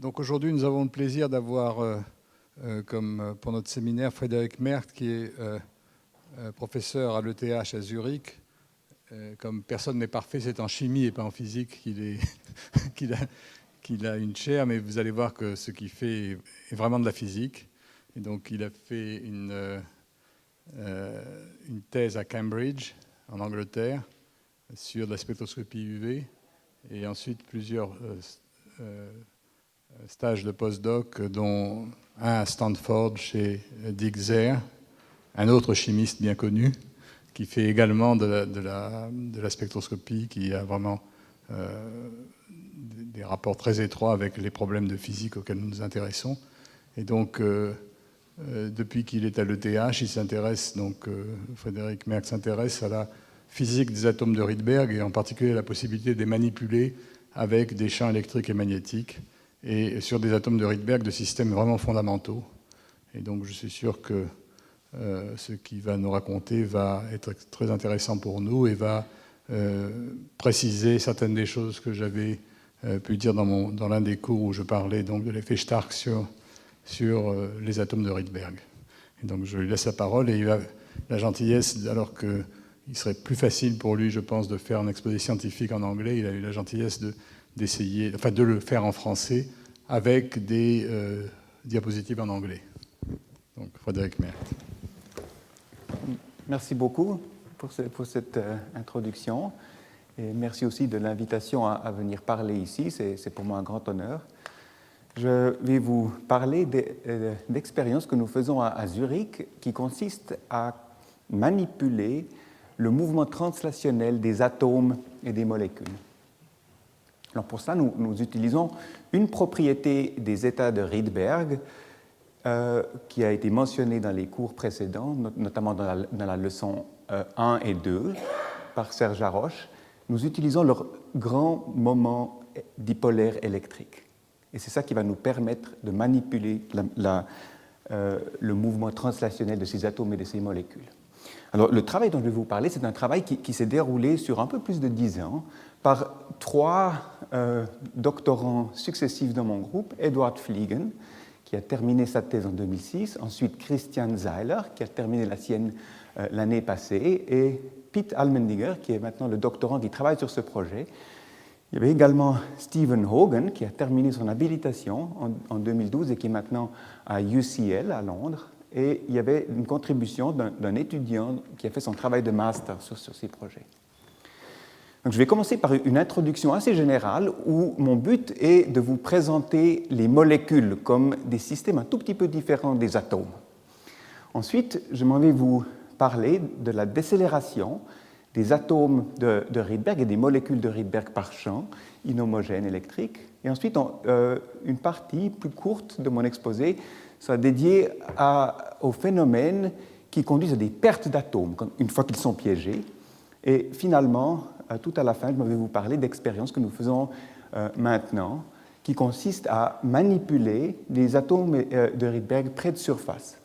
Donc aujourd'hui, nous avons le plaisir d'avoir, comme pour notre séminaire, Frédéric Merck, qui est professeur à l'ETH à Zurich. Comme personne n'est parfait, c'est en chimie et pas en physique qu'il a une chaire, mais vous allez voir que ce qu'il fait est vraiment de la physique. Et donc il a fait une thèse à Cambridge, en Angleterre, sur la spectroscopie UV, et ensuite plusieurs stages de postdoc, dont un à Stanford chez Dick Zare, un autre chimiste bien connu, qui fait également de la spectroscopie, qui a vraiment des rapports très étroits avec les problèmes de physique auxquels nous nous intéressons. Et donc, depuis qu'il est à l'ETH, il s'intéresse, donc Frédéric Merck s'intéresse à la physique des atomes de Rydberg, et en particulier la possibilité de les manipuler avec des champs électriques et magnétiques, et sur des atomes de Rydberg de systèmes vraiment fondamentaux. Et donc je suis sûr que ce qu'il va nous raconter va être très intéressant pour nous et va préciser certaines des choses que j'avais pu dire dans l'un des cours où je parlais donc de l'effet Stark sur les atomes de Rydberg. Et donc je lui laisse la parole, et il a la gentillesse, alors qu'il serait plus facile pour lui, je pense, de faire un exposé scientifique en anglais, il a eu la gentillesse de le faire en français avec des diapositives en anglais. Donc Frédéric Merck. Merci beaucoup pour cette introduction, et merci aussi de l'invitation à venir parler ici, c'est pour moi un grand honneur. Je vais vous parler d'expériences que nous faisons à Zurich, qui consistent à manipuler le mouvement translationnel des atomes et des molécules. Alors pour ça, nous utilisons une propriété des états de Rydberg qui a été mentionnée dans les cours précédents, notamment dans la leçon 1 et 2 par Serge Haroche. Nous utilisons leur grand moment dipolaire électrique. Et c'est ça qui va nous permettre de manipuler le mouvement translationnel de ces atomes et de ces molécules. Alors, le travail dont je vais vous parler, c'est un travail qui s'est déroulé sur un peu plus de 10 ans par 3 doctorants successifs dans mon groupe. Edward Fliegen, qui a terminé sa thèse en 2006, ensuite Christian Zeiler, qui a terminé la sienne l'année passée, et Pete Allmendinger, qui est maintenant le doctorant qui travaille sur ce projet. Il y avait également Stephen Hogan, qui a terminé son habilitation en 2012 et qui est maintenant à UCL à Londres. Et il y avait une contribution d'un étudiant qui a fait son travail de master sur ces projets. Donc, je vais commencer par une introduction assez générale où mon but est de vous présenter les molécules comme des systèmes un tout petit peu différents des atomes. Ensuite, je m'en vais vous parler de la décélération des atomes de Rydberg et des molécules de Rydberg par champ inhomogène électrique. Et ensuite, une partie plus courte de mon exposé sera dédiée aux phénomènes qui conduisent à des pertes d'atomes une fois qu'ils sont piégés. Et finalement, tout à la fin, je vais vous parler d'expériences que nous faisons maintenant, qui consistent à manipuler les atomes de Rydberg près de surface.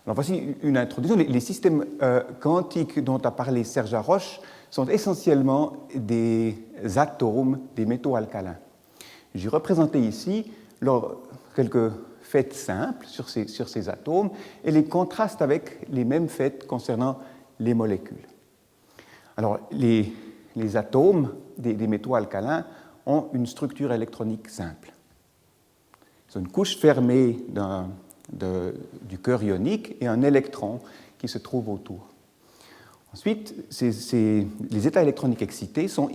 Alors voici une introduction. Les systèmes quantiques dont a parlé Serge Haroche sont essentiellement des atomes, des métaux alcalins. J'ai représenté ici quelques faits simples sur ces atomes et les contrastes avec les mêmes faits concernant les molécules. Alors, les atomes des métaux alcalins ont une structure électronique simple. Ils ont une couche fermée du cœur ionique et un électron qui se trouve autour. Ensuite, les états électroniques excités sont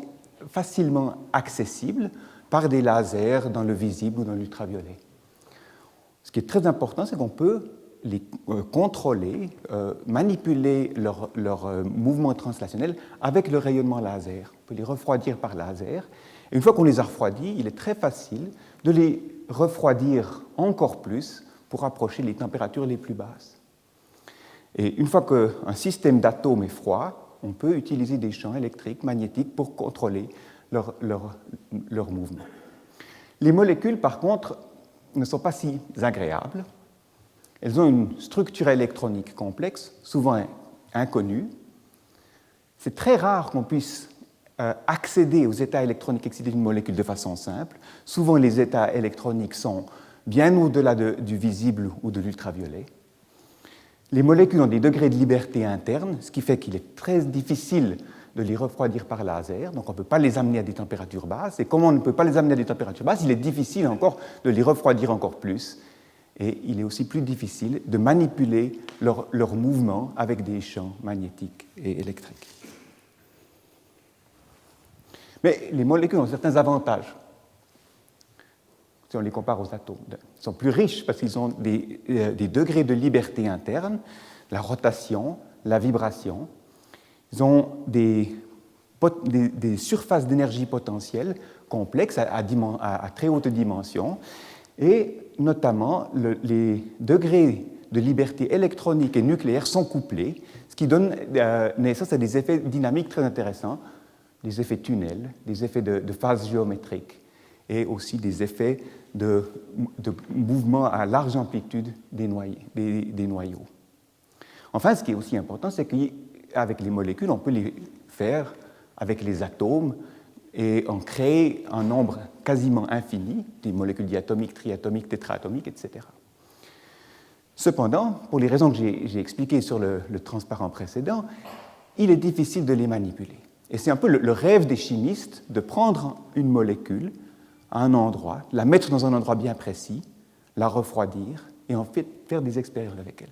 facilement accessibles par des lasers dans le visible ou dans l'ultraviolet. Ce qui est très important, c'est qu'on peut les contrôler, manipuler leur mouvement translationnel avec le rayonnement laser. On peut les refroidir par laser. Et une fois qu'on les a refroidis, il est très facile de les refroidir encore plus pour approcher les températures les plus basses. Et une fois qu'un système d'atomes est froid, on peut utiliser des champs électriques, magnétiques pour contrôler leur mouvement. Les molécules, par contre, ne sont pas si agréables. Elles ont une structure électronique complexe, souvent inconnue. C'est très rare qu'on puisse accéder aux états électroniques excités d'une molécule de façon simple. Souvent, les états électroniques sont bien au-delà du visible ou de l'ultraviolet. Les molécules ont des degrés de liberté internes, ce qui fait qu'il est très difficile de les refroidir par laser, donc on ne peut pas les amener à des températures basses. Et comme on ne peut pas les amener à des températures basses, il est difficile encore de les refroidir encore plus. Et il est aussi plus difficile de manipuler leur mouvement avec des champs magnétiques et électriques. Mais les molécules ont certains avantages. Si on les compare aux atomes, ils sont plus riches parce qu'ils ont des degrés de liberté interne, la rotation, la vibration. Ils ont des surfaces d'énergie potentielle complexes à très haute dimension, et notamment les degrés de liberté électronique et nucléaire sont couplés, ce qui donne naissance à des effets dynamiques très intéressants, des effets tunnels, des effets de phase géométrique, et aussi des effets de mouvement à large amplitude des noyaux. Enfin, ce qui est aussi important, c'est qu'avec les molécules, on peut les faire avec les atomes et en créer un nombre quasiment infini, des molécules diatomiques, triatomiques, tétraatomiques, etc. Cependant, pour les raisons que j'ai expliquées sur le transparent précédent, il est difficile de les manipuler. Et c'est un peu le rêve des chimistes de prendre une molécule à un endroit, la mettre dans un endroit bien précis, la refroidir et en fait faire des expériences avec elle.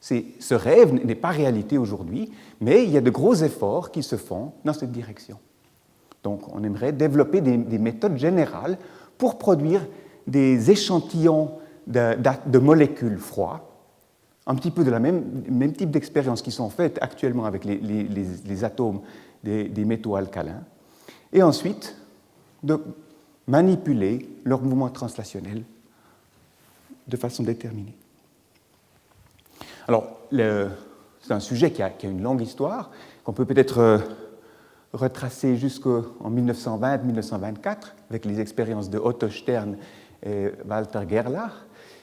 Ce rêve n'est pas réalité aujourd'hui, mais il y a de gros efforts qui se font dans cette direction. Donc on aimerait développer des méthodes générales pour produire des échantillons de molécules froides, un petit peu de la même type d'expériences qui sont faites actuellement avec les atomes des métaux alcalins, et ensuite de manipuler leur mouvement translationnel de façon déterminée. Alors, c'est un sujet qui a une longue histoire, qu'on peut peut-être retracer jusqu'en 1920-1924, avec les expériences de Otto Stern et Walter Gerlach,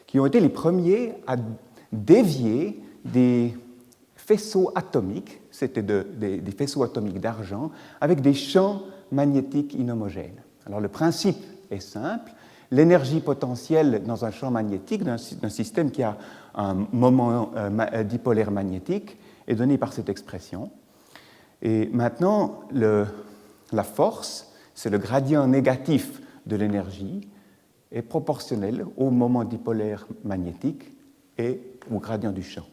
qui ont été les premiers à dévier des faisceaux atomiques, c'était des faisceaux atomiques d'argent, avec des champs magnétiques inhomogènes. Alors le principe est simple, l'énergie potentielle dans un champ magnétique, d'un système qui a un moment dipolaire magnétique, est donnée par cette expression. Et maintenant, la force, c'est le gradient négatif de l'énergie, est proportionnel au moment dipolaire magnétique et au gradient du champ.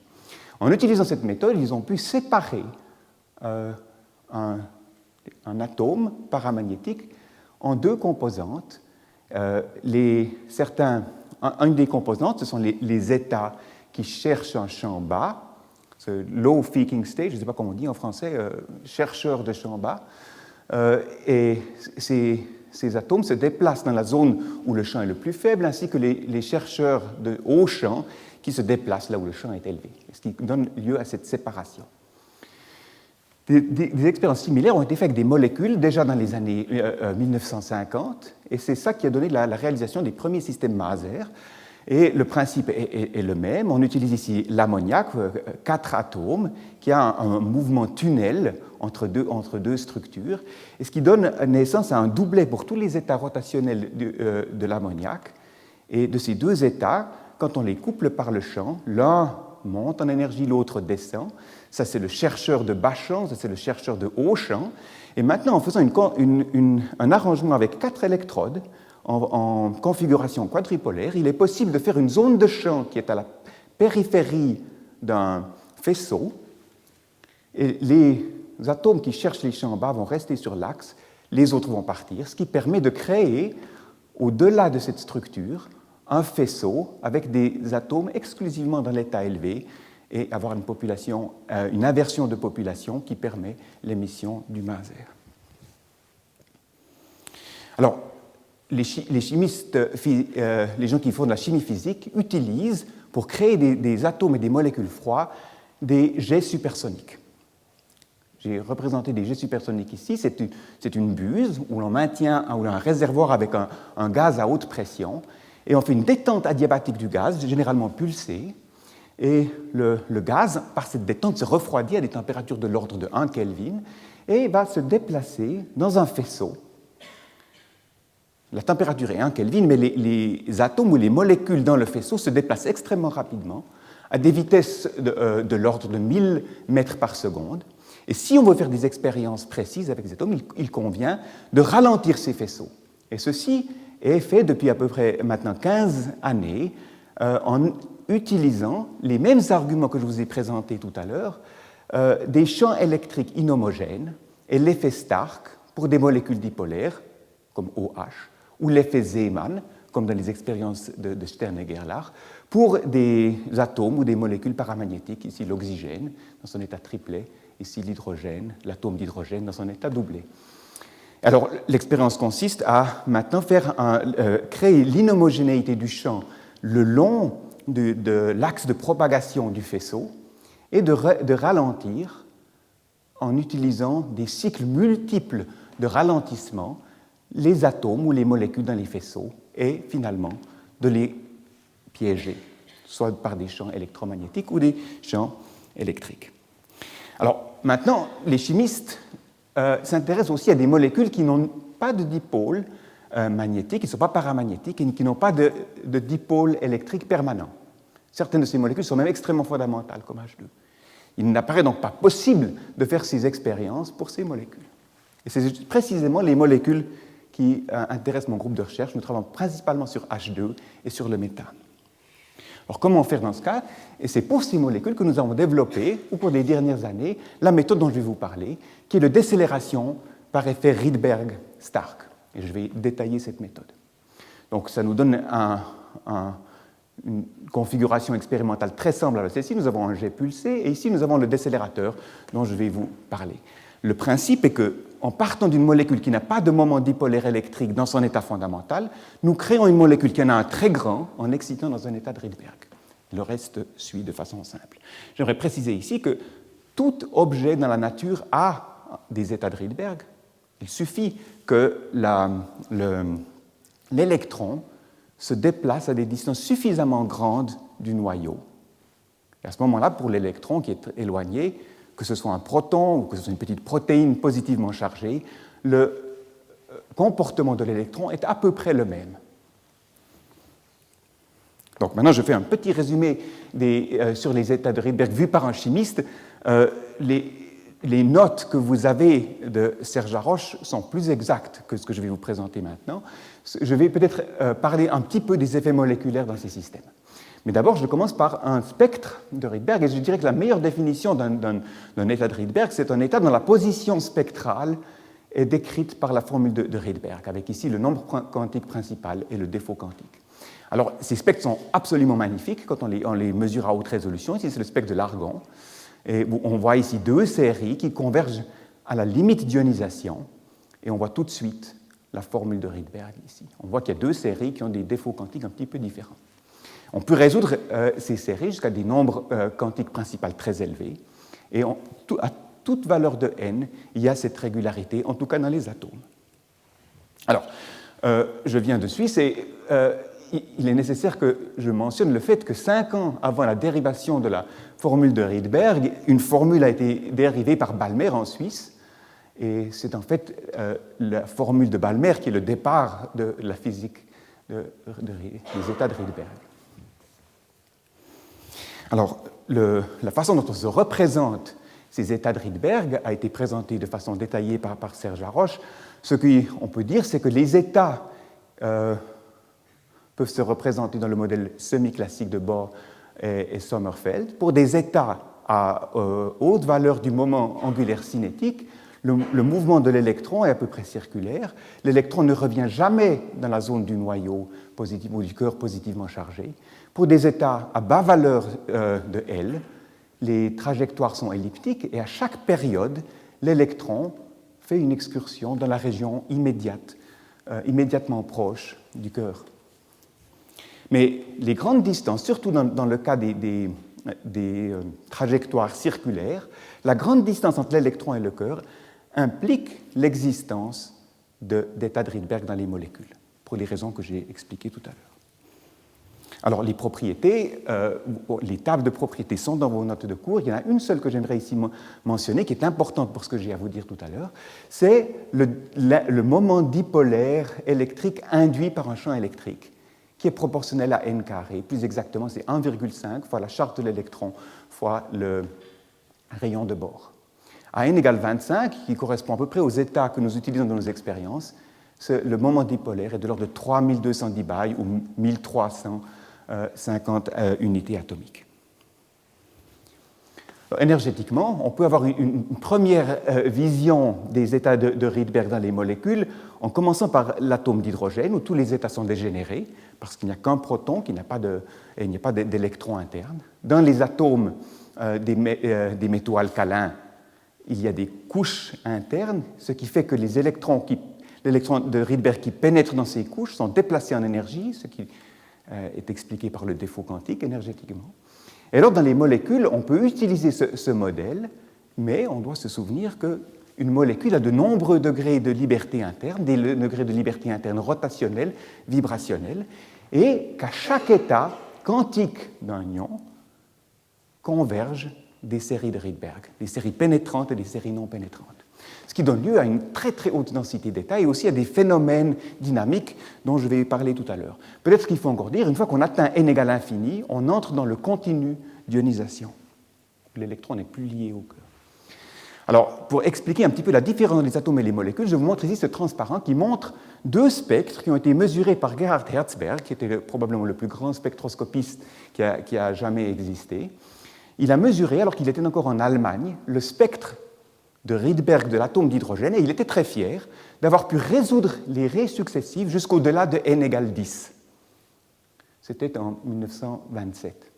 En utilisant cette méthode, ils ont pu séparer un atome paramagnétique en deux composantes. Une des composantes, ce sont les états qui cherchent un champ bas, ce low Feeking state, je ne sais pas comment on dit en français, chercheur de champ bas, et ces atomes se déplacent dans la zone où le champ est le plus faible, ainsi que les chercheurs de haut champ qui se déplacent là où le champ est élevé, ce qui donne lieu à cette séparation. Des expériences similaires ont été faites avec des molécules déjà dans les années 1950, et c'est ça qui a donné la réalisation des premiers systèmes Maser. Et le principe est le même. On utilise ici l'ammoniac, 4 atomes, qui a un mouvement tunnel entre deux structures, et ce qui donne naissance à un doublet pour tous les états rotationnels de l'ammoniac. Et de ces deux états, quand on les couple par le champ, l'un monte en énergie, l'autre descend. Ça, c'est le chercheur de bas champ, ça, c'est le chercheur de haut champ. Et maintenant, en faisant un arrangement avec 4 électrodes, en configuration quadripolaire, il est possible de faire une zone de champ qui est à la périphérie d'un faisceau. Et les atomes qui cherchent les champs bas vont rester sur l'axe, les autres vont partir, ce qui permet de créer, au-delà de cette structure, un faisceau avec des atomes exclusivement dans l'état élevé et avoir une inversion de population qui permet l'émission du Maser. Alors, les chimistes, les gens qui font de la chimie physique utilisent, pour créer des atomes et des molécules froides, des jets supersoniques. J'ai représenté des jets supersoniques ici. C'est une buse où l'on maintient un réservoir avec un gaz à haute pression, et on fait une détente adiabatique du gaz, généralement pulsée, et le gaz, par cette détente, se refroidit à des températures de l'ordre de 1 Kelvin et va se déplacer dans un faisceau. La température est 1 Kelvin, mais les atomes ou les molécules dans le faisceau se déplacent extrêmement rapidement, à des vitesses de l'ordre de 1000 mètres par seconde. Et si on veut faire des expériences précises avec les atomes, il convient de ralentir ces faisceaux. Et ceci est fait depuis à peu près maintenant 15 années en utilisant les mêmes arguments que je vous ai présentés tout à l'heure, des champs électriques inhomogènes et l'effet Stark pour des molécules dipolaires, comme OH, ou l'effet Zeeman, comme dans les expériences de Stern et Gerlach, pour des atomes ou des molécules paramagnétiques, ici l'oxygène dans son état triplet, ici l'hydrogène, l'atome d'hydrogène dans son état doublé. Alors, l'expérience consiste à maintenant créer l'inhomogénéité du champ le long de l'axe de propagation du faisceau et de ralentir en utilisant des cycles multiples de ralentissement les atomes ou les molécules dans les faisceaux et finalement de les piéger, soit par des champs électromagnétiques ou des champs électriques. Alors maintenant, les chimistes s'intéressent aussi à des molécules qui n'ont pas de dipôle magnétique, qui ne sont pas paramagnétiques et qui n'ont pas de dipôle électrique permanent. Certaines de ces molécules sont même extrêmement fondamentales, comme H2. Il n'apparaît donc pas possible de faire ces expériences pour ces molécules. Et c'est précisément les molécules qui intéressent mon groupe de recherche. Nous travaillons principalement sur H2 et sur le méthane. Alors comment faire dans ce cas? Et c'est pour ces molécules que nous avons développé, au cours des dernières années, la méthode dont je vais vous parler, qui est de décélération par effet Rydberg-Stark. Et je vais détailler cette méthode. Donc ça nous donne une configuration expérimentale très semblable à celle-ci. Nous avons un jet pulsé et ici nous avons le décélérateur dont je vais vous parler. Le principe est qu'en partant d'une molécule qui n'a pas de moment dipolaire électrique dans son état fondamental, nous créons une molécule qui en a un très grand en excitant dans un état de Rydberg. Le reste suit de façon simple. J'aimerais préciser ici que tout objet dans la nature a des états de Rydberg. Il suffit que l'électron se déplace à des distances suffisamment grandes du noyau. Et à ce moment-là, pour l'électron qui est éloigné, que ce soit un proton ou que ce soit une petite protéine positivement chargée, le comportement de l'électron est à peu près le même. Donc maintenant, je fais un petit résumé sur les états de Rydberg vus par un chimiste. Les notes que vous avez de Serge Haroche sont plus exactes que ce que je vais vous présenter maintenant. Je vais peut-être parler un petit peu des effets moléculaires dans ces systèmes. Mais d'abord, je commence par un spectre de Rydberg, et je dirais que la meilleure définition d'un état de Rydberg, c'est un état dont la position spectrale est décrite par la formule de Rydberg, avec ici le nombre quantique principal et le défaut quantique. Alors, ces spectres sont absolument magnifiques quand on les mesure à haute résolution. Ici, c'est le spectre de l'argon. Et on voit ici deux séries qui convergent à la limite d'ionisation, et on voit tout de suite la formule de Rydberg ici. On voit qu'il y a deux séries qui ont des défauts quantiques un petit peu différents. On peut résoudre ces séries jusqu'à des nombres quantiques principaux très élevés, et à toute valeur de n, il y a cette régularité, en tout cas dans les atomes. Alors, je viens de suite, il est nécessaire que je mentionne le fait que 5 ans avant la dérivation de la formule de Rydberg, une formule a été dérivée par Balmer en Suisse, et c'est en fait la formule de Balmer qui est le départ de la physique des états de Rydberg. Alors, la façon dont on se représente ces états de Rydberg a été présentée de façon détaillée par Serge Haroche. Ce qu'on peut dire, c'est que les états peuvent se représenter dans le modèle semi-classique de Bohr et Sommerfeld. Pour des états à haute valeur du moment angulaire cinétique, le mouvement de l'électron est à peu près circulaire. L'électron ne revient jamais dans la zone du noyau positif ou du cœur positivement chargé. Pour des états à bas valeur de L, les trajectoires sont elliptiques et à chaque période, l'électron fait une excursion dans la région immédiatement proche du cœur. Mais les grandes distances, surtout dans le cas des trajectoires circulaires, la grande distance entre l'électron et le cœur implique l'existence d'états de Rydberg dans les molécules, pour les raisons que j'ai expliquées tout à l'heure. Alors, les propriétés, les tables de propriétés sont dans vos notes de cours. Il y en a une seule que j'aimerais ici mentionner, qui est importante pour ce que j'ai à vous dire tout à l'heure. C'est le moment dipolaire électrique induit par un champ électrique, qui est proportionnel à n carré. Plus exactement, c'est 1,5 fois la charge de l'électron fois le rayon de bord. À n égale 25, qui correspond à peu près aux états que nous utilisons dans nos expériences, le moment dipolaire est de l'ordre de 3210 bails ou 1350 unités atomiques. Alors, énergétiquement, on peut avoir une première vision des états de Rydberg dans les molécules en commençant par l'atome d'hydrogène où tous les états sont dégénérés parce qu'il n'y a qu'un proton, il n'y a pas d'électron interne. Dans les atomes des métaux alcalins, il y a des couches internes, ce qui fait que les électrons de Rydberg qui pénètrent dans ces couches sont déplacés en énergie, ce qui est expliqué par le défaut quantique énergétiquement. Et alors, dans les molécules, on peut utiliser ce modèle, mais on doit se souvenir qu'une molécule a de nombreux degrés de liberté interne, des degrés de liberté interne rotationnels, vibrationnels, et qu'à chaque état quantique d'un ion convergent des séries de Rydberg, des séries pénétrantes et des séries non pénétrantes. Ce qui donne lieu à une très très haute densité d'états et aussi à des phénomènes dynamiques dont je vais parler tout à l'heure. Peut-être qu'il faut encore dire, une fois qu'on atteint n égale infini, on entre dans le continu d'ionisation. L'électron n'est plus lié au cœur. Alors, pour expliquer un petit peu la différence entre les atomes et les molécules, je vous montre ici ce transparent qui montre deux spectres qui ont été mesurés par Gerhard Herzberg, qui était probablement le plus grand spectroscopiste qui a jamais existé. Il a mesuré, alors qu'il était encore en Allemagne, le spectre de Rydberg de l'atome d'hydrogène, et il était très fier d'avoir pu résoudre les raies successives jusqu'au-delà de n égale 10. C'était en 1927.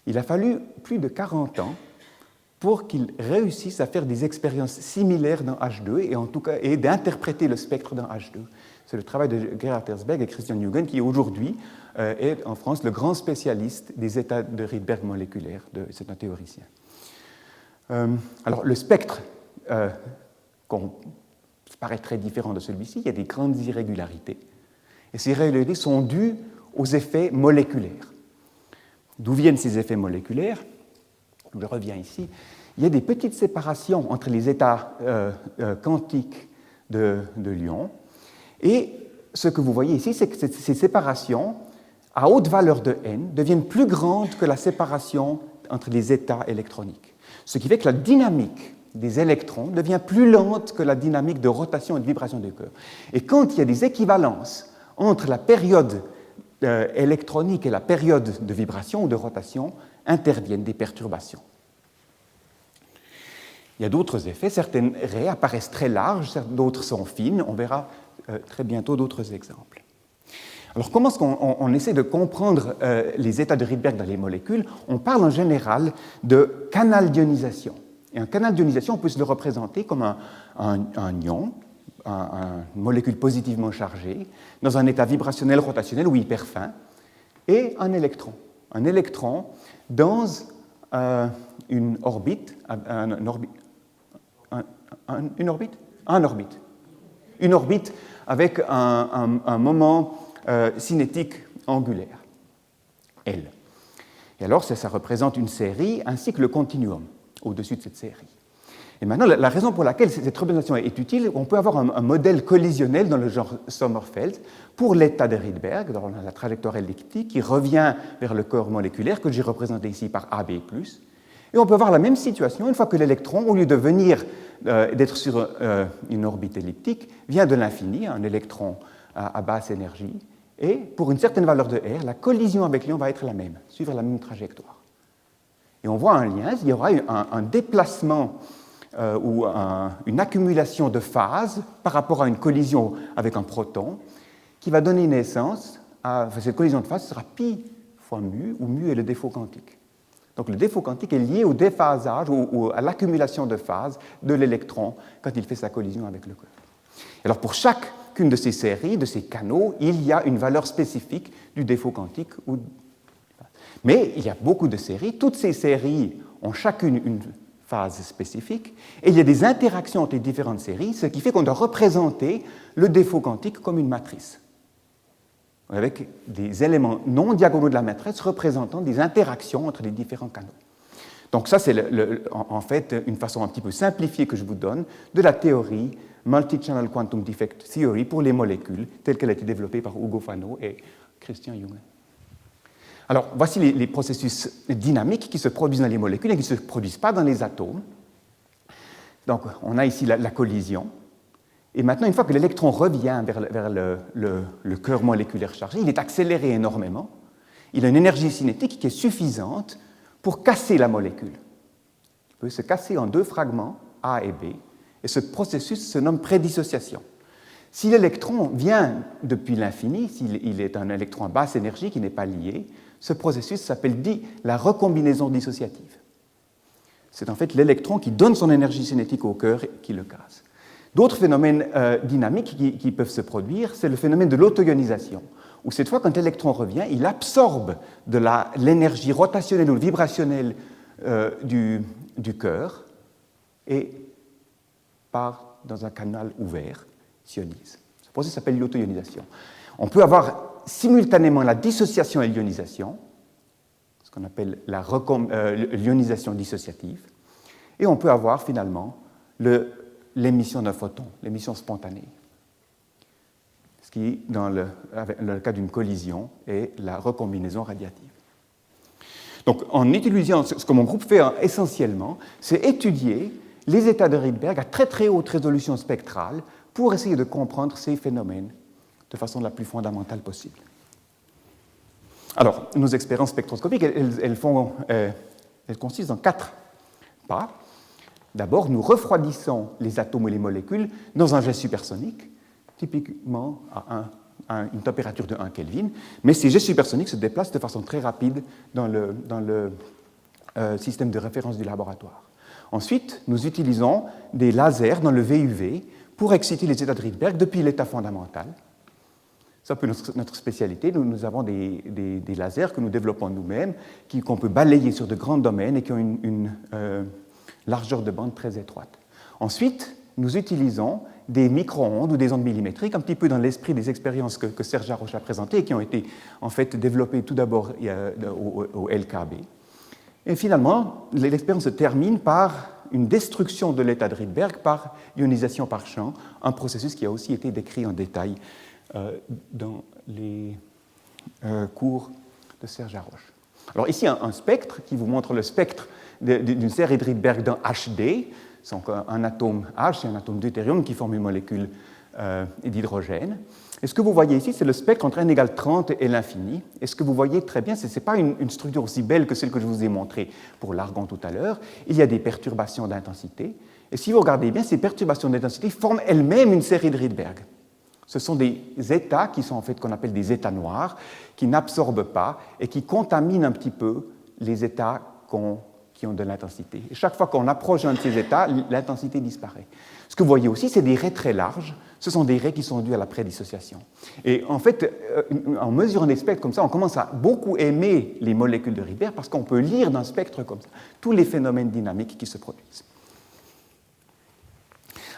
Il a fallu plus de 40 ans pour qu'il réussisse à faire des expériences similaires dans H2 et en tout cas et d'interpréter le spectre dans H2. C'est le travail de Gerhard Herzberg et Christian Huygens qui aujourd'hui est en France le grand spécialiste des états de Rydberg moléculaires. C'est un théoricien. Alors, le spectre paraît très différent de celui-ci. Il y a des grandes irrégularités. Et ces irrégularités sont dues aux effets moléculaires. D'où viennent ces effets moléculaires? Je reviens ici. Il y a des petites séparations entre les états quantiques de l'ion. Et ce que vous voyez ici, c'est que ces séparations, à haute valeur de n, deviennent plus grandes que la séparation entre les états électroniques. Ce qui fait que la dynamique des électrons devient plus lente que la dynamique de rotation et de vibration du cœur. Et quand il y a des équivalences entre la période électronique et la période de vibration ou de rotation, interviennent des perturbations. Il y a d'autres effets. Certaines raies apparaissent très larges, d'autres sont fines. On verra très bientôt d'autres exemples. Alors, comment est-ce qu'on essaie de comprendre les états de Rydberg dans les molécules? On parle en général de canal d'ionisation. Et un canal d'ionisation, on peut se le représenter comme un ion, une molécule positivement chargée, dans un état vibrationnel, rotationnel ou hyper fin, et un électron. Un électron dans une orbite, une orbite avec un moment cinétique angulaire, L. Et alors, ça représente une série ainsi que le continuum au-dessus de cette série. Et maintenant, la raison pour laquelle cette représentation est utile, on peut avoir un modèle collisionnel dans le genre Sommerfeld pour l'état de Rydberg, dans la trajectoire elliptique, qui revient vers le corps moléculaire que j'ai représenté ici par AB+. Et on peut avoir la même situation une fois que l'électron, au lieu de venir d'être sur une orbite elliptique, vient de l'infini, un électron à basse énergie, et pour une certaine valeur de R, la collision avec l'ion va être la même, suivre la même trajectoire. Et on voit un lien, il y aura un déplacement ou une accumulation de phases par rapport à une collision avec un proton qui va donner naissance à cette collision de phases sera pi fois mu, où mu est le défaut quantique. Donc le défaut quantique est lié au déphasage ou à l'accumulation de phases de l'électron quand il fait sa collision avec le cœur. Alors pour chacune de ces séries, de ces canaux, il y a une valeur spécifique du défaut quantique. Mais il y a beaucoup de séries. Toutes ces séries ont chacune une phase spécifique. Et il y a des interactions entre les différentes séries, ce qui fait qu'on doit représenter le défaut quantique comme une matrice. avec des éléments non diagonaux de la matrice représentant des interactions entre les différents canaux. Donc ça, c'est en fait une façon un petit peu simplifiée que je vous donne de la théorie Multi-Channel Quantum Defect Theory pour les molécules, telle qu'elle a été développée par Ugo Fano et Christian Junge. Alors, voici les processus dynamiques qui se produisent dans les molécules et qui ne se produisent pas dans les atomes. Donc, on a ici la collision. Et maintenant, une fois que l'électron revient vers le cœur moléculaire chargé, il est accéléré énormément. Il a une énergie cinétique qui est suffisante pour casser la molécule. Il peut se casser en deux fragments, A et B, et ce processus se nomme prédissociation. Si l'électron vient depuis l'infini, s'il est un électron à basse énergie qui n'est pas lié, ce processus s'appelle la recombinaison dissociative. C'est en fait l'électron qui donne son énergie cinétique au cœur et qui le casse. D'autres phénomènes dynamiques qui peuvent se produire, c'est le phénomène de l'auto-ionisation, où cette fois, quand l'électron revient, il absorbe de l'énergie rotationnelle ou vibrationnelle du cœur et part dans un canal ouvert, s'ionise. Ce processus s'appelle l'auto-ionisation. On peut avoir simultanément la dissociation et l'ionisation, ce qu'on appelle l'ionisation dissociative, et on peut avoir finalement l'émission d'un photon, l'émission spontanée, ce qui, dans le cas d'une collision, est la recombinaison radiative. Donc, en utilisant ce que mon groupe fait essentiellement, c'est étudier les états de Rydberg à très très haute résolution spectrale pour essayer de comprendre ces phénomènes de façon la plus fondamentale possible. Alors, nos expériences spectroscopiques, elles consistent en 4 pas. D'abord, nous refroidissons les atomes et les molécules dans un jet supersonique, typiquement à une température de 1 Kelvin, mais ces jets supersoniques se déplacent de façon très rapide dans le système de référence du laboratoire. Ensuite, nous utilisons des lasers dans le VUV pour exciter les états de Rydberg depuis l'état fondamental. C'est un peu notre spécialité. Nous avons des lasers que nous développons nous-mêmes, qu'on peut balayer sur de grands domaines et qui ont une largeur de bande très étroite. Ensuite, nous utilisons des micro-ondes ou des ondes millimétriques, un petit peu dans l'esprit des expériences que Serge Haroche a présentées et qui ont été en fait développées tout d'abord au LKB. Et finalement, l'expérience se termine par une destruction de l'état de Rydberg par ionisation par champ, un processus qui a aussi été décrit en détail dans les cours de Serge Haroche. Alors ici, un spectre qui vous montre le spectre d'une série de Rydberg dans HD. Donc un atome H et un atome deutérium qui forment une molécule d'hydrogène. Et ce que vous voyez ici, c'est le spectre entre n égale 30 et l'infini. Et ce que vous voyez très bien, ce n'est pas une structure aussi belle que celle que je vous ai montrée pour l'argon tout à l'heure. Il y a des perturbations d'intensité. Et si vous regardez bien, ces perturbations d'intensité forment elles-mêmes une série de Rydberg. Ce sont des états qui sont en fait qu'on appelle des états noirs, qui n'absorbent pas et qui contaminent un petit peu les états qui ont de l'intensité. Et chaque fois qu'on approche un de ces états, l'intensité disparaît. Ce que vous voyez aussi, c'est des raies très larges. Ce sont des raies qui sont dues à la prédissociation. Et en fait, en mesurant des spectres comme ça, on commence à beaucoup aimer les molécules de Rydberg parce qu'on peut lire d'un spectre comme ça tous les phénomènes dynamiques qui se produisent.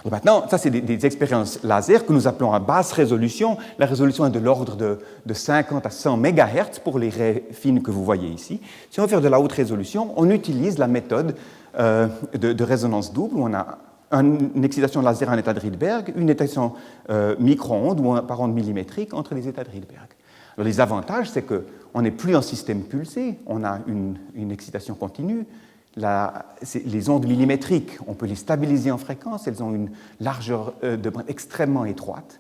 Alors maintenant, ça, c'est des expériences laser que nous appelons à basse résolution. La résolution est de l'ordre de 50 à 100 MHz pour les raies fines que vous voyez ici. Si on veut faire de la haute résolution, on utilise la méthode de résonance double, où on a une excitation laser en état de Rydberg, une excitation micro-ondes ou par onde millimétrique entre les états de Rydberg. Alors, les avantages, c'est qu'on n'est plus en système pulsé, on a une excitation continue. Les ondes millimétriques, on peut les stabiliser en fréquence, elles ont une largeur de bande extrêmement étroite.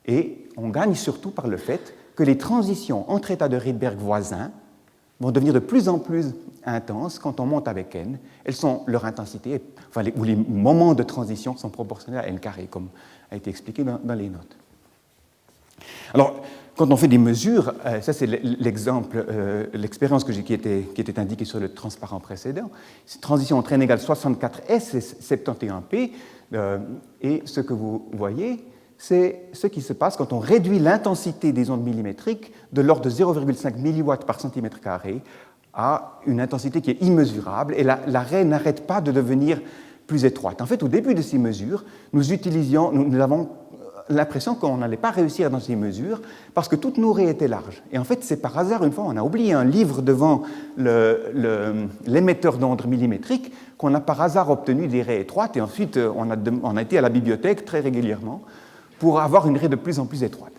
Et on gagne surtout par le fait que les transitions entre états de Rydberg voisins vont devenir de plus en plus intenses quand on monte avec n. Leur intensité, ou les moments de transition sont proportionnels à n carré, comme a été expliqué dans les notes. Alors, quand on fait des mesures, ça c'est l'exemple, l'expérience qui était indiquée sur le transparent précédent, c'est transition entre n égale 64S et 71P, et ce que vous voyez, c'est ce qui se passe quand on réduit l'intensité des ondes millimétriques de l'ordre de 0,5 mW par centimètre carré à une intensité qui est immesurable, et la raie n'arrête pas de devenir plus étroite. En fait, au début de ces mesures, nous avons l'impression qu'on n'allait pas réussir dans ces mesures parce que toutes nos raies étaient larges. Et en fait, c'est par hasard, une fois, on a oublié un livre devant l'émetteur d'ondes millimétriques qu'on a par hasard obtenu des raies étroites, et ensuite on a été à la bibliothèque très régulièrement pour avoir une raie de plus en plus étroite.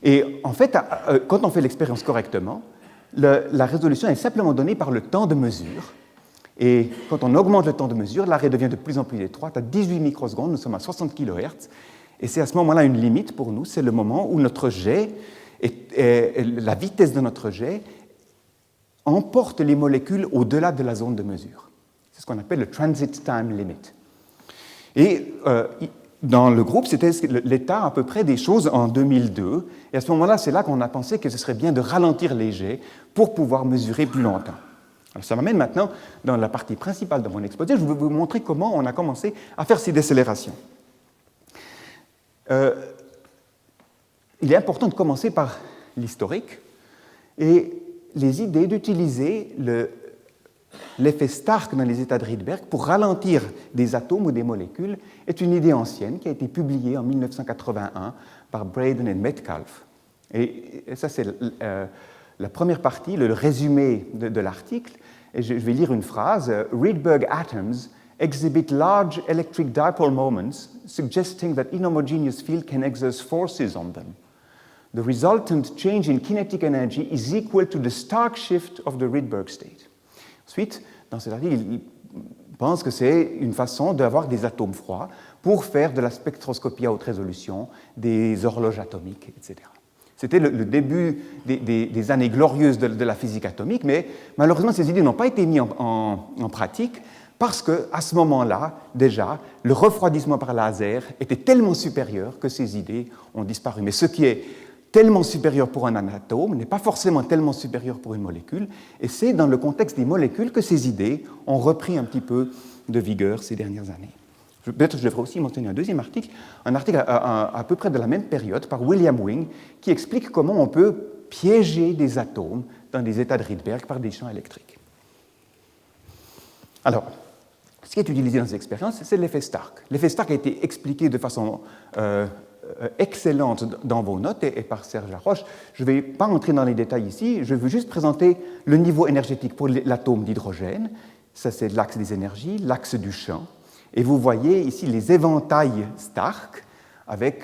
Et en fait, quand on fait l'expérience correctement, la résolution est simplement donnée par le temps de mesure. Et quand on augmente le temps de mesure, la raie devient de plus en plus étroite. À 18 microsecondes, nous sommes à 60 kHz. Et c'est à ce moment-là une limite pour nous. C'est le moment où notre jet, la vitesse de notre jet, emporte les molécules au-delà de la zone de mesure. C'est ce qu'on appelle le transit time limit. Et dans le groupe, c'était l'état à peu près des choses en 2002. Et à ce moment-là, c'est là qu'on a pensé que ce serait bien de ralentir les jets pour pouvoir mesurer plus longtemps. Alors, ça m'amène maintenant dans la partie principale de mon exposé. Je vais vous montrer comment on a commencé à faire ces décélérations. Il est important de commencer par l'historique et les idées d'utiliser l'effet Stark dans les états de Rydberg pour ralentir des atomes ou des molécules est une idée ancienne qui a été publiée en 1981 par Braden et Metcalfe. Et ça, c'est la première partie, le résumé de l'article. Et je vais lire une phrase. Rydberg atoms exhibit large electric dipole moments, suggesting that inhomogeneous field can exert forces on them. The resultant change in kinetic energy is equal to the Stark shift of the Rydberg state. Ensuite, dans cet article, il pense que c'est une façon d'avoir des atomes froids pour faire de la spectroscopie à haute résolution, des horloges atomiques, etc. C'était le début des années glorieuses de la physique atomique, mais malheureusement, ces idées n'ont pas été mises en pratique parce qu'à ce moment-là, déjà, le refroidissement par laser était tellement supérieur que ces idées ont disparu. Mais ce qui est tellement supérieur pour un atome n'est pas forcément tellement supérieur pour une molécule, et c'est dans le contexte des molécules que ces idées ont repris un petit peu de vigueur ces dernières années. Peut-être je devrais aussi mentionner un deuxième article, un article à peu près de la même période par William Wing, qui explique comment on peut piéger des atomes dans des états de Rydberg par des champs électriques. Alors, ce qui est utilisé dans ces expériences, c'est l'effet Stark. L'effet Stark a été expliqué de façon excellente dans vos notes et par Serge Laroche. Je ne vais pas entrer dans les détails ici, je veux juste présenter le niveau énergétique pour l'atome d'hydrogène. Ça, c'est l'axe des énergies, l'axe du champ. Et vous voyez ici les éventails Stark avec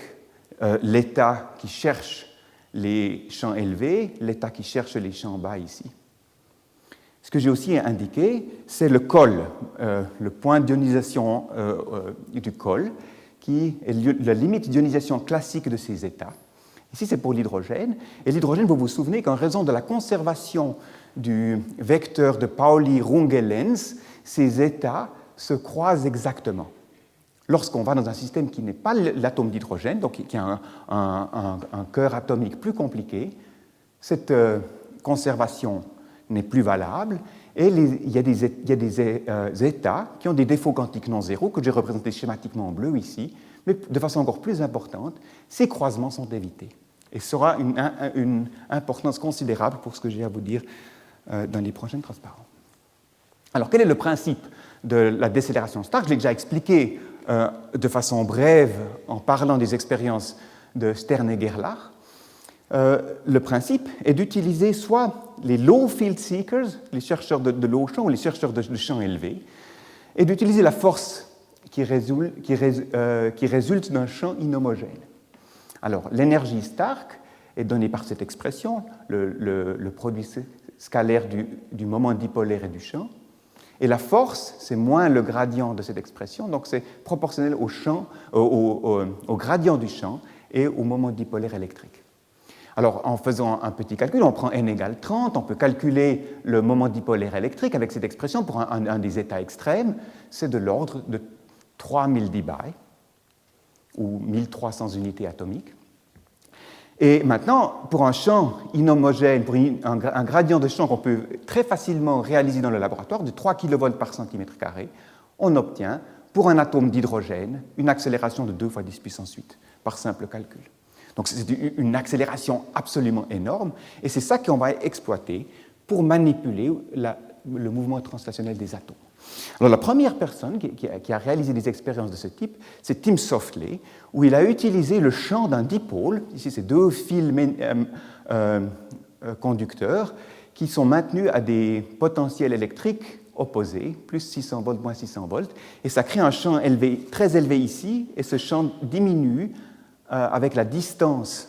l'état qui cherche les champs élevés, l'état qui cherche les champs bas ici. Ce que j'ai aussi indiqué, c'est le col, le point d'ionisation du col, qui est la limite d'ionisation classique de ces états. Ici, c'est pour l'hydrogène. Et l'hydrogène, vous vous souvenez qu'en raison de la conservation du vecteur de Pauli-Runge-Lenz, ces états se croisent exactement. Lorsqu'on va dans un système qui n'est pas l'atome d'hydrogène, donc qui a un cœur atomique plus compliqué, cette conservation n'est plus valable, et il y a des états qui ont des défauts quantiques non zéro, que j'ai représentés schématiquement en bleu ici, mais de façon encore plus importante, ces croisements sont évités. Et ce sera une importance considérable pour ce que j'ai à vous dire dans les prochaines transparents. Alors, quel est le principe de la décélération Stark? Je l'ai déjà expliqué de façon brève en parlant des expériences de Stern et Gerlach. Le principe est d'utiliser soit les low field seekers, les chercheurs de low champ ou les chercheurs de champs élevés, et d'utiliser la force qui résulte d'un champ inhomogène. Alors, l'énergie Stark est donnée par cette expression, le produit scalaire du moment dipolaire et du champ. Et la force, c'est moins le gradient de cette expression, donc c'est proportionnel au gradient du champ et au moment dipolaire électrique. Alors, en faisant un petit calcul, on prend n égale 30, on peut calculer le moment dipolaire électrique avec cette expression pour un des états extrêmes, c'est de l'ordre de 3000 dBi, ou 1300 unités atomiques. Et maintenant, pour un champ inhomogène, pour un gradient de champ qu'on peut très facilement réaliser dans le laboratoire, de 3 kV par cm², on obtient, pour un atome d'hydrogène, une accélération de 2 fois 10 puissance 8, par simple calcul. Donc c'est une accélération absolument énorme, et c'est ça qu'on va exploiter pour manipuler le mouvement translationnel des atomes. Alors, la première personne qui a réalisé des expériences de ce type, c'est Tim Softley, où il a utilisé le champ d'un dipôle, ici c'est deux fils conducteurs, qui sont maintenus à des potentiels électriques opposés, plus 600 volts, moins 600 volts, et ça crée un champ élevé, très élevé ici, et ce champ diminue avec la distance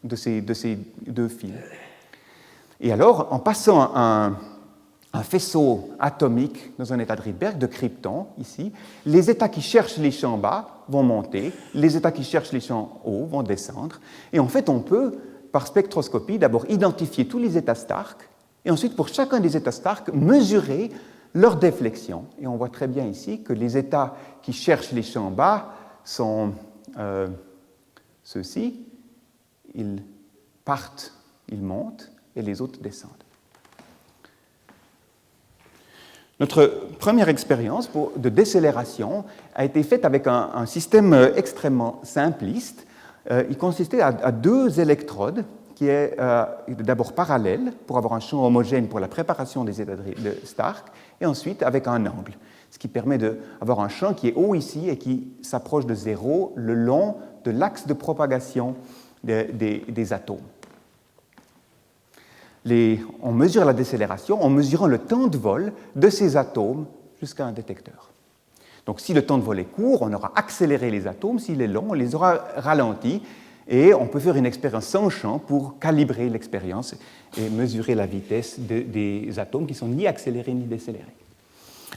de ces deux fils. Et alors, en passant un faisceau atomique dans un état de Rydberg, de krypton, ici, les états qui cherchent les champs bas vont monter, les états qui cherchent les champs hauts vont descendre, et en fait, on peut, par spectroscopie, d'abord identifier tous les états Stark, et ensuite, pour chacun des états Stark, mesurer leur déflexion. Et on voit très bien ici que les états qui cherchent les champs bas sont ceux-ci. Ils partent, ils montent, et les autres descendent. Notre première expérience de décélération a été faite avec un système extrêmement simpliste. Il consistait à deux électrodes qui est d'abord parallèle pour avoir un champ homogène pour la préparation des états de Stark, et ensuite avec un angle, ce qui permet d'avoir un champ qui est haut ici et qui s'approche de zéro le long de l'axe de propagation des atomes. On mesure la décélération en mesurant le temps de vol de ces atomes jusqu'à un détecteur. Donc si le temps de vol est court, on aura accéléré les atomes, s'il est long, on les aura ralentis, et on peut faire une expérience sans champ pour calibrer l'expérience et mesurer la vitesse des atomes qui ne sont ni accélérés ni décélérés.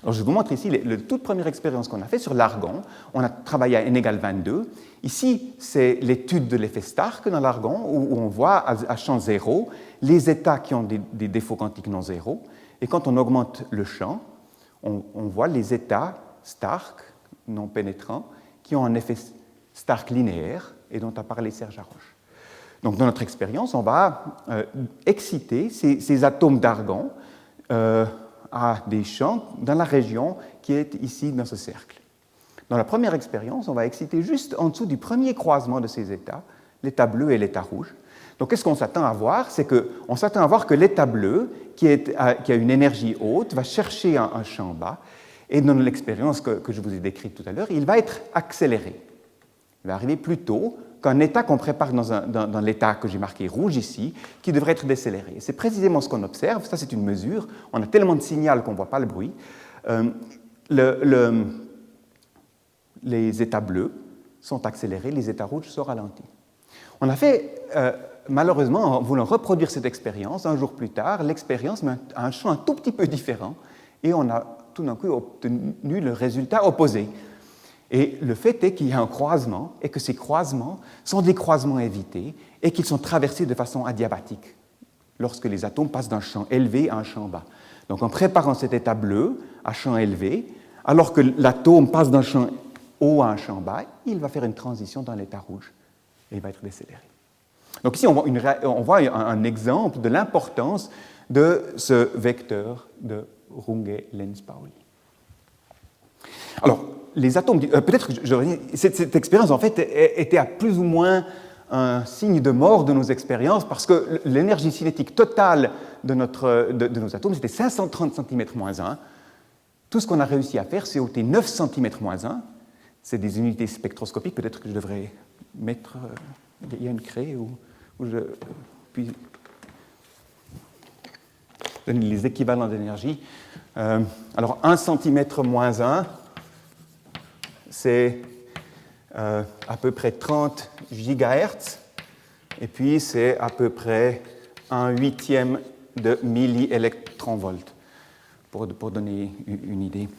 Alors je vous montre ici la toute première expérience qu'on a faite sur l'argon. On a travaillé à n égale 22. Ici, c'est l'étude de l'effet Stark dans l'argon, où on voit à champ zéro les états qui ont des défauts quantiques non zéro. Et quand on augmente le champ, on voit les états Stark non pénétrants qui ont un effet Stark linéaire, et dont a parlé Serge Haroche. Donc, dans notre expérience, on va exciter ces atomes d'argon à des champs dans la région qui est ici dans ce cercle. Dans la première expérience, on va exciter juste en dessous du premier croisement de ces états, l'état bleu et l'état rouge. Donc, qu'est-ce qu'on s'attend à voir? C'est qu'on s'attend à voir que l'état bleu, qui a une énergie haute, va chercher un champ bas, et dans l'expérience que je vous ai décrite tout à l'heure, il va être accéléré. Il va arriver plus tôt qu'un état qu'on prépare dans l'état que j'ai marqué rouge ici, qui devrait être décéléré. Et c'est précisément ce qu'on observe. Ça, c'est une mesure. On a tellement de signal qu'on ne voit pas le bruit. Les états bleus sont accélérés, les états rouges sont ralentis. On a fait, malheureusement, en voulant reproduire cette expérience, un jour plus tard, l'expérience a un champ un tout petit peu différent, et on a tout d'un coup obtenu le résultat opposé. Et le fait est qu'il y a un croisement et que ces croisements sont des croisements évités et qu'ils sont traversés de façon adiabatique lorsque les atomes passent d'un champ élevé à un champ bas. Donc en préparant cet état bleu à champ élevé, alors que l'atome passe d'un champ haut à un champ bas, il va faire une transition dans l'état rouge et il va être décéléré. Donc ici, on voit un exemple de l'importance de ce vecteur de Runge-Lenz-Pauli. Alors, les atomes, peut-être que cette expérience en fait était à plus ou moins un signe de mort de nos expériences parce que l'énergie cinétique totale de nos atomes c'était 530 cm-1. Tout ce qu'on a réussi à faire, c'est ôter 9 cm-1. C'est des unités spectroscopiques, peut-être que je devrais mettre. Il y a une craie où je puis donner les équivalents d'énergie. Alors 1 cm-1. C'est à peu près 30 GHz, et puis c'est à peu près 1/8 de milliélectronvolts, pour donner une idée.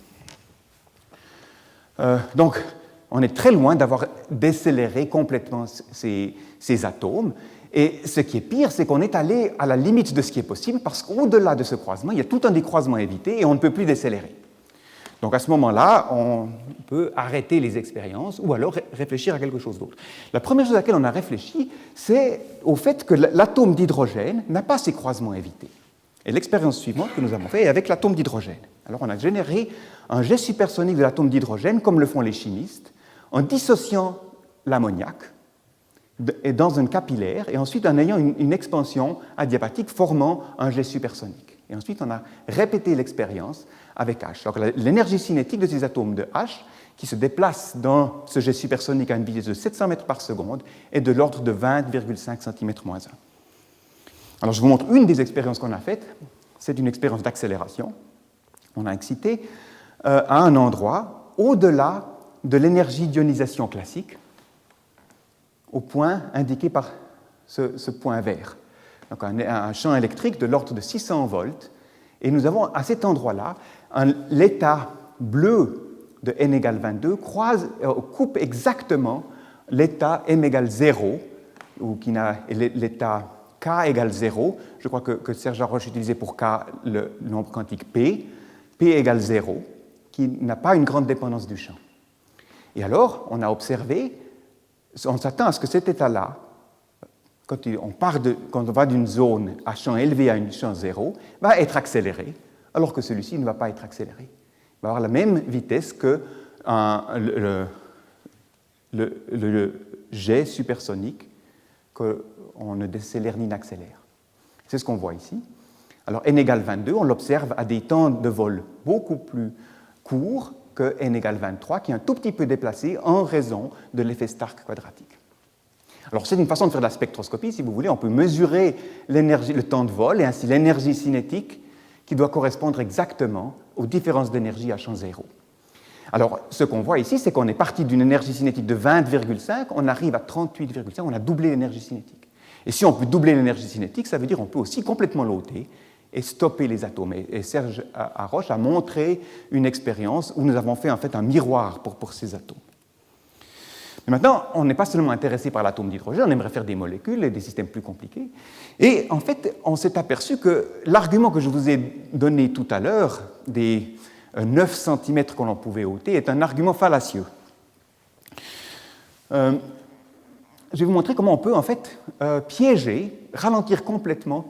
Donc, on est très loin d'avoir décéléré complètement ces atomes, et ce qui est pire, c'est qu'on est allé à la limite de ce qui est possible, parce qu'au-delà de ce croisement, il y a tout un décroisement évité, et on ne peut plus décélérer. Donc à ce moment-là, on peut arrêter les expériences ou alors réfléchir à quelque chose d'autre. La première chose à laquelle on a réfléchi, c'est au fait que l'atome d'hydrogène n'a pas ces croisements évités. Et l'expérience suivante que nous avons faite est avec l'atome d'hydrogène. Alors on a généré un jet supersonique de l'atome d'hydrogène, comme le font les chimistes, en dissociant l'ammoniac dans un capillaire et ensuite en ayant une expansion adiabatique formant un jet supersonique. Et ensuite, on a répété l'expérience avec H. Donc, l'énergie cinétique de ces atomes de H qui se déplacent dans ce jet supersonique à une vitesse de 700 mètres par seconde est de l'ordre de 20,5 cm-1. Alors, je vous montre une des expériences qu'on a faites. C'est une expérience d'accélération. On a excité à un endroit au-delà de l'énergie d'ionisation classique, au point indiqué par ce point vert. Donc un champ électrique de l'ordre de 600 volts. Et nous avons à cet endroit-là l'état bleu de n égale 22 coupe exactement l'état m égale 0, ou l'état k égale 0. Je crois que Serge Haroche utilisait pour k le nombre quantique p égale 0, qui n'a pas une grande dépendance du champ. Et alors, on a observé, on s'attend à ce que cet état-là, quand on va d'une zone à champ élevé à un champ zéro, va être accéléré, alors que celui-ci ne va pas être accéléré. Il va avoir la même vitesse que le jet supersonique qu'on ne décélère ni n'accélère. C'est ce qu'on voit ici. Alors n égale 22, on l'observe à des temps de vol beaucoup plus courts que n égale 23, qui est un tout petit peu déplacé en raison de l'effet Stark quadratique. Alors c'est une façon de faire de la spectroscopie, si vous voulez. On peut mesurer le temps de vol et ainsi l'énergie cinétique qui doit correspondre exactement aux différences d'énergie à champ zéro. Alors ce qu'on voit ici, c'est qu'on est parti d'une énergie cinétique de 20,5, on arrive à 38,5, on a doublé l'énergie cinétique. Et si on peut doubler l'énergie cinétique, ça veut dire qu'on peut aussi complètement l'ôter et stopper les atomes. Et Serge Haroche a montré une expérience où nous avons fait en fait un miroir pour ces atomes. Mais maintenant, on n'est pas seulement intéressé par l'atome d'hydrogène, on aimerait faire des molécules et des systèmes plus compliqués. Et en fait, on s'est aperçu que l'argument que je vous ai donné tout à l'heure, des 9 cm que l'on pouvait ôter, est un argument fallacieux. Je vais vous montrer comment on peut en fait piéger, ralentir complètement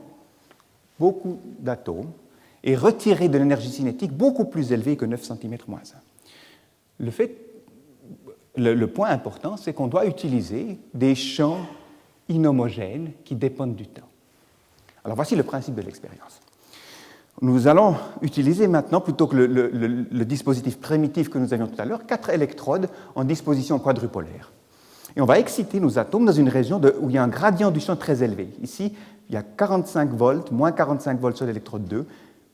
beaucoup d'atomes et retirer de l'énergie cinétique beaucoup plus élevée que 9 cm-1. Le point important, c'est qu'on doit utiliser des champs inhomogènes qui dépendent du temps. Alors voici le principe de l'expérience. Nous allons utiliser maintenant, plutôt que le dispositif primitif que nous avions tout à l'heure, 4 électrodes en disposition quadrupolaire. Et on va exciter nos atomes dans une région où il y a un gradient du champ très élevé. Ici, il y a 45 volts, moins 45 volts sur l'électrode 2,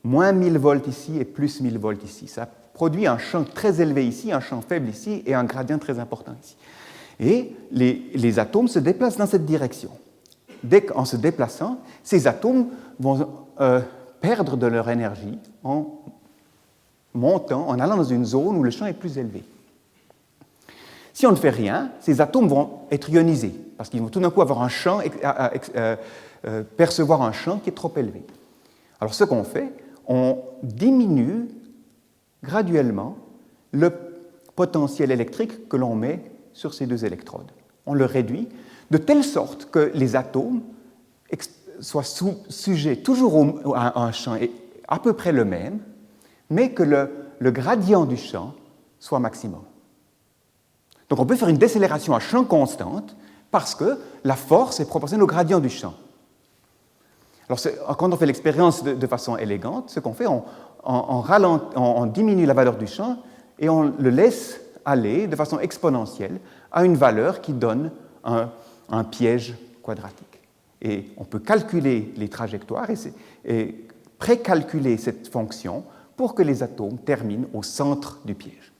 moins 1000 volts ici et plus 1000 volts ici. Ça produit un champ très élevé ici, un champ faible ici et un gradient très important ici. Et les atomes se déplacent dans cette direction. En se déplaçant, ces atomes vont perdre de leur énergie en montant, en allant dans une zone où le champ est plus élevé. Si on ne fait rien, ces atomes vont être ionisés, parce qu'ils vont tout d'un coup avoir un champ, percevoir un champ qui est trop élevé. Alors ce qu'on fait, on diminue graduellement le potentiel électrique que l'on met sur ces deux électrodes. On le réduit de telle sorte que les atomes soient sujets toujours à un champ à peu près le même, mais que le gradient du champ soit maximum. Donc on peut faire une décélération à champ constante parce que la force est proportionnelle au gradient du champ. Alors quand on fait l'expérience de façon élégante, ce qu'on fait, on diminue la valeur du champ et on le laisse aller de façon exponentielle à une valeur qui donne un piège quadratique. Et on peut calculer les trajectoires et précalculer cette fonction pour que les atomes terminent au centre du piège.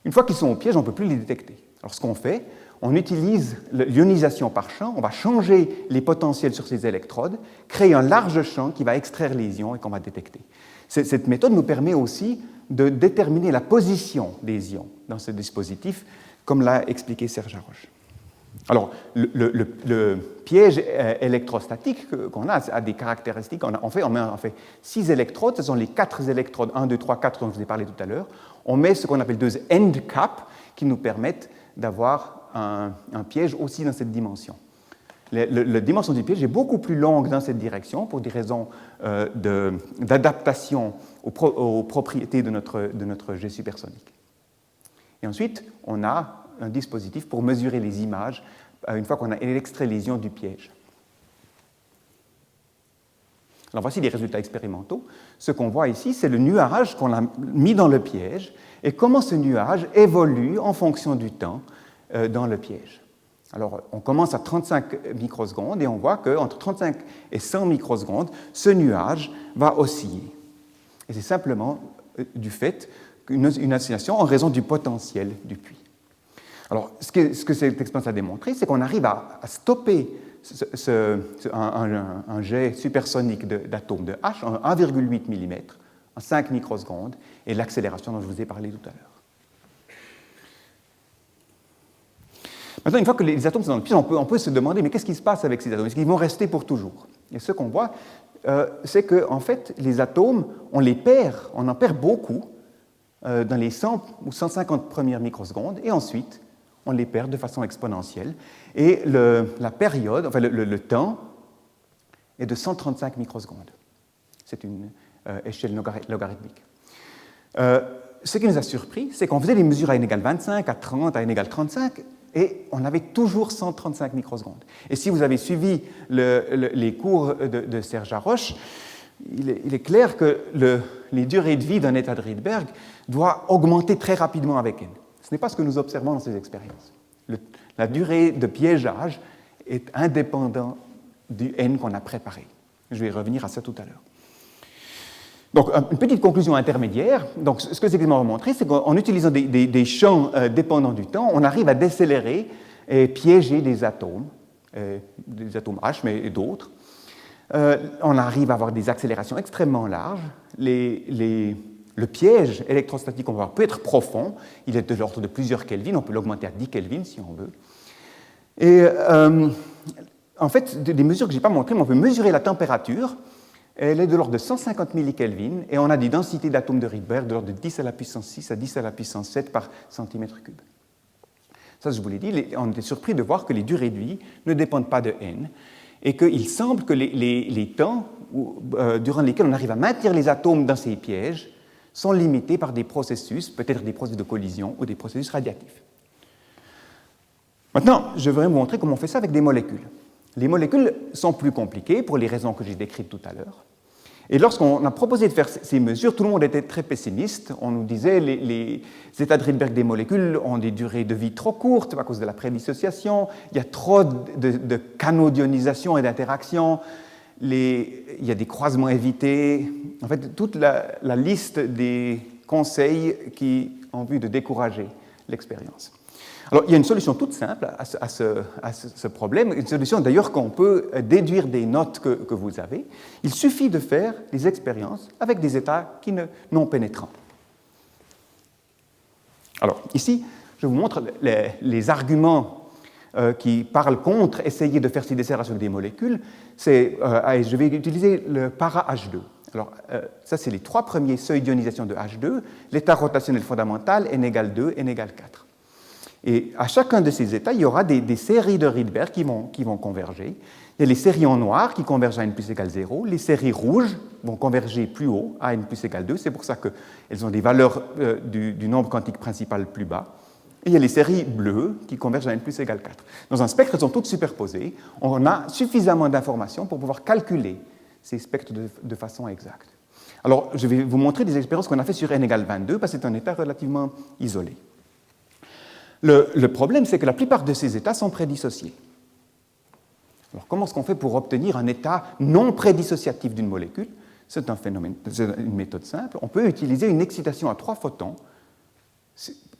Une fois qu'ils sont au piège, on ne peut plus les détecter. Alors ce qu'on fait, on utilise l'ionisation par champ, on va changer les potentiels sur ces électrodes, créer un large champ qui va extraire les ions et qu'on va détecter. Cette méthode nous permet aussi de déterminer la position des ions dans ce dispositif, comme l'a expliqué Serge Haroche. Alors, le piège électrostatique qu'on a des caractéristiques. On fait 6 électrodes, ce sont les 4 électrodes, 1, 2, 3, 4 dont je vous ai parlé tout à l'heure. On met ce qu'on appelle 2 end caps qui nous permettent d'avoir un piège aussi dans cette dimension. La dimension du piège est beaucoup plus longue dans cette direction pour des raisons d'adaptation aux propriétés de notre jet supersonique. Et ensuite, on a un dispositif pour mesurer les images une fois qu'on a extrait les ions du piège. Alors voici les résultats expérimentaux. Ce qu'on voit ici, c'est le nuage qu'on a mis dans le piège et comment ce nuage évolue en fonction du temps dans le piège. Alors on commence à 35 microsecondes et on voit qu'entre 35 et 100 microsecondes, ce nuage va osciller. Et c'est simplement du fait qu'une oscillation en raison du potentiel du puits. Alors ce que cette expérience a démontré, c'est qu'on arrive à stopper un jet supersonique d'atomes de H en 1,8 mm en 5 microsecondes et l'accélération dont je vous ai parlé tout à l'heure. Maintenant, une fois que les atomes sont dans le piège, on peut se demander, mais qu'est-ce qui se passe avec ces atomes? Est-ce qu'ils vont rester pour toujours? Et ce qu'on voit, c'est qu'en fait, les atomes, on en perd beaucoup dans les 100 ou 150 premières microsecondes, et ensuite, on les perd de façon exponentielle. Et la période, enfin le temps, est de 135 microsecondes. C'est une échelle logarithmique. Ce qui nous a surpris, c'est qu'on faisait des mesures à n égale 25, à 30, à n égale 35, et on avait toujours 135 microsecondes. Et si vous avez suivi les cours de Serge Haroche, il est clair que les durées de vie d'un état de Rydberg doivent augmenter très rapidement avec n. Ce n'est pas ce que nous observons dans ces expériences. La durée de piégeage est indépendante du n qu'on a préparé. Je vais revenir à ça tout à l'heure. Donc, une petite conclusion intermédiaire. Donc, ce que ces expériences ont montré, c'est qu'en utilisant des champs dépendants du temps, on arrive à décélérer et piéger des atomes H, mais d'autres. On arrive à avoir des accélérations extrêmement larges. Le piège électrostatique qu'on va voir peut être profond. Il est de l'ordre de plusieurs Kelvin. On peut l'augmenter à 10 Kelvin si on veut. Et en fait, des mesures que je n'ai pas montrées, mais on peut mesurer la température. Elle est de l'ordre de 150 millikelvin et on a des densités d'atomes de Rydberg de l'ordre de 10 à la puissance 6 à 10 à la puissance 7 par centimètre cube. Ça, je vous l'ai dit, on était surpris de voir que les durées de vie ne dépendent pas de n et qu'il semble que les temps durant lesquels on arrive à maintenir les atomes dans ces pièges sont limités par des processus, peut-être des processus de collision ou des processus radiatifs. Maintenant, je voudrais vous montrer comment on fait ça avec des molécules. Les molécules sont plus compliquées pour les raisons que j'ai décrites tout à l'heure. Et lorsqu'on a proposé de faire ces mesures, tout le monde était très pessimiste. On nous disait que les états de Rydberg des molécules ont des durées de vie trop courtes à cause de la prédissociation, il y a trop de canaux d'ionisation et d'interaction, il y a des croisements évités. En fait, toute la liste des conseils qui ont vu de décourager l'expérience. Alors, il y a une solution toute simple à ce problème, une solution d'ailleurs qu'on peut déduire des notes que vous avez. Il suffit de faire des expériences avec des états non pénétrants. Alors, ici, je vous montre les arguments qui parlent contre essayer de faire ces décélérations avec des molécules. Je vais utiliser le para-H2. Alors, ça, c'est les 3 premiers seuils d'ionisation de H2, l'état rotationnel fondamental, n égale 2, n égale 4. Et à chacun de ces états, il y aura des séries de Rydberg qui vont converger. Il y a les séries en noir qui convergent à n plus égale 0. Les séries rouges vont converger plus haut, à n plus égale 2. C'est pour ça qu'elles ont des valeurs du nombre quantique principal plus bas. Et il y a les séries bleues qui convergent à n plus égale 4. Dans un spectre, elles sont toutes superposées. On a suffisamment d'informations pour pouvoir calculer ces spectres de façon exacte. Alors, je vais vous montrer des expériences qu'on a faites sur n égale 22, parce que c'est un état relativement isolé. Le problème, c'est que la plupart de ces états sont prédissociés. Alors, comment est-ce qu'on fait pour obtenir un état non prédissociatif d'une molécule? C'est une méthode simple. On peut utiliser une excitation à 3 photons,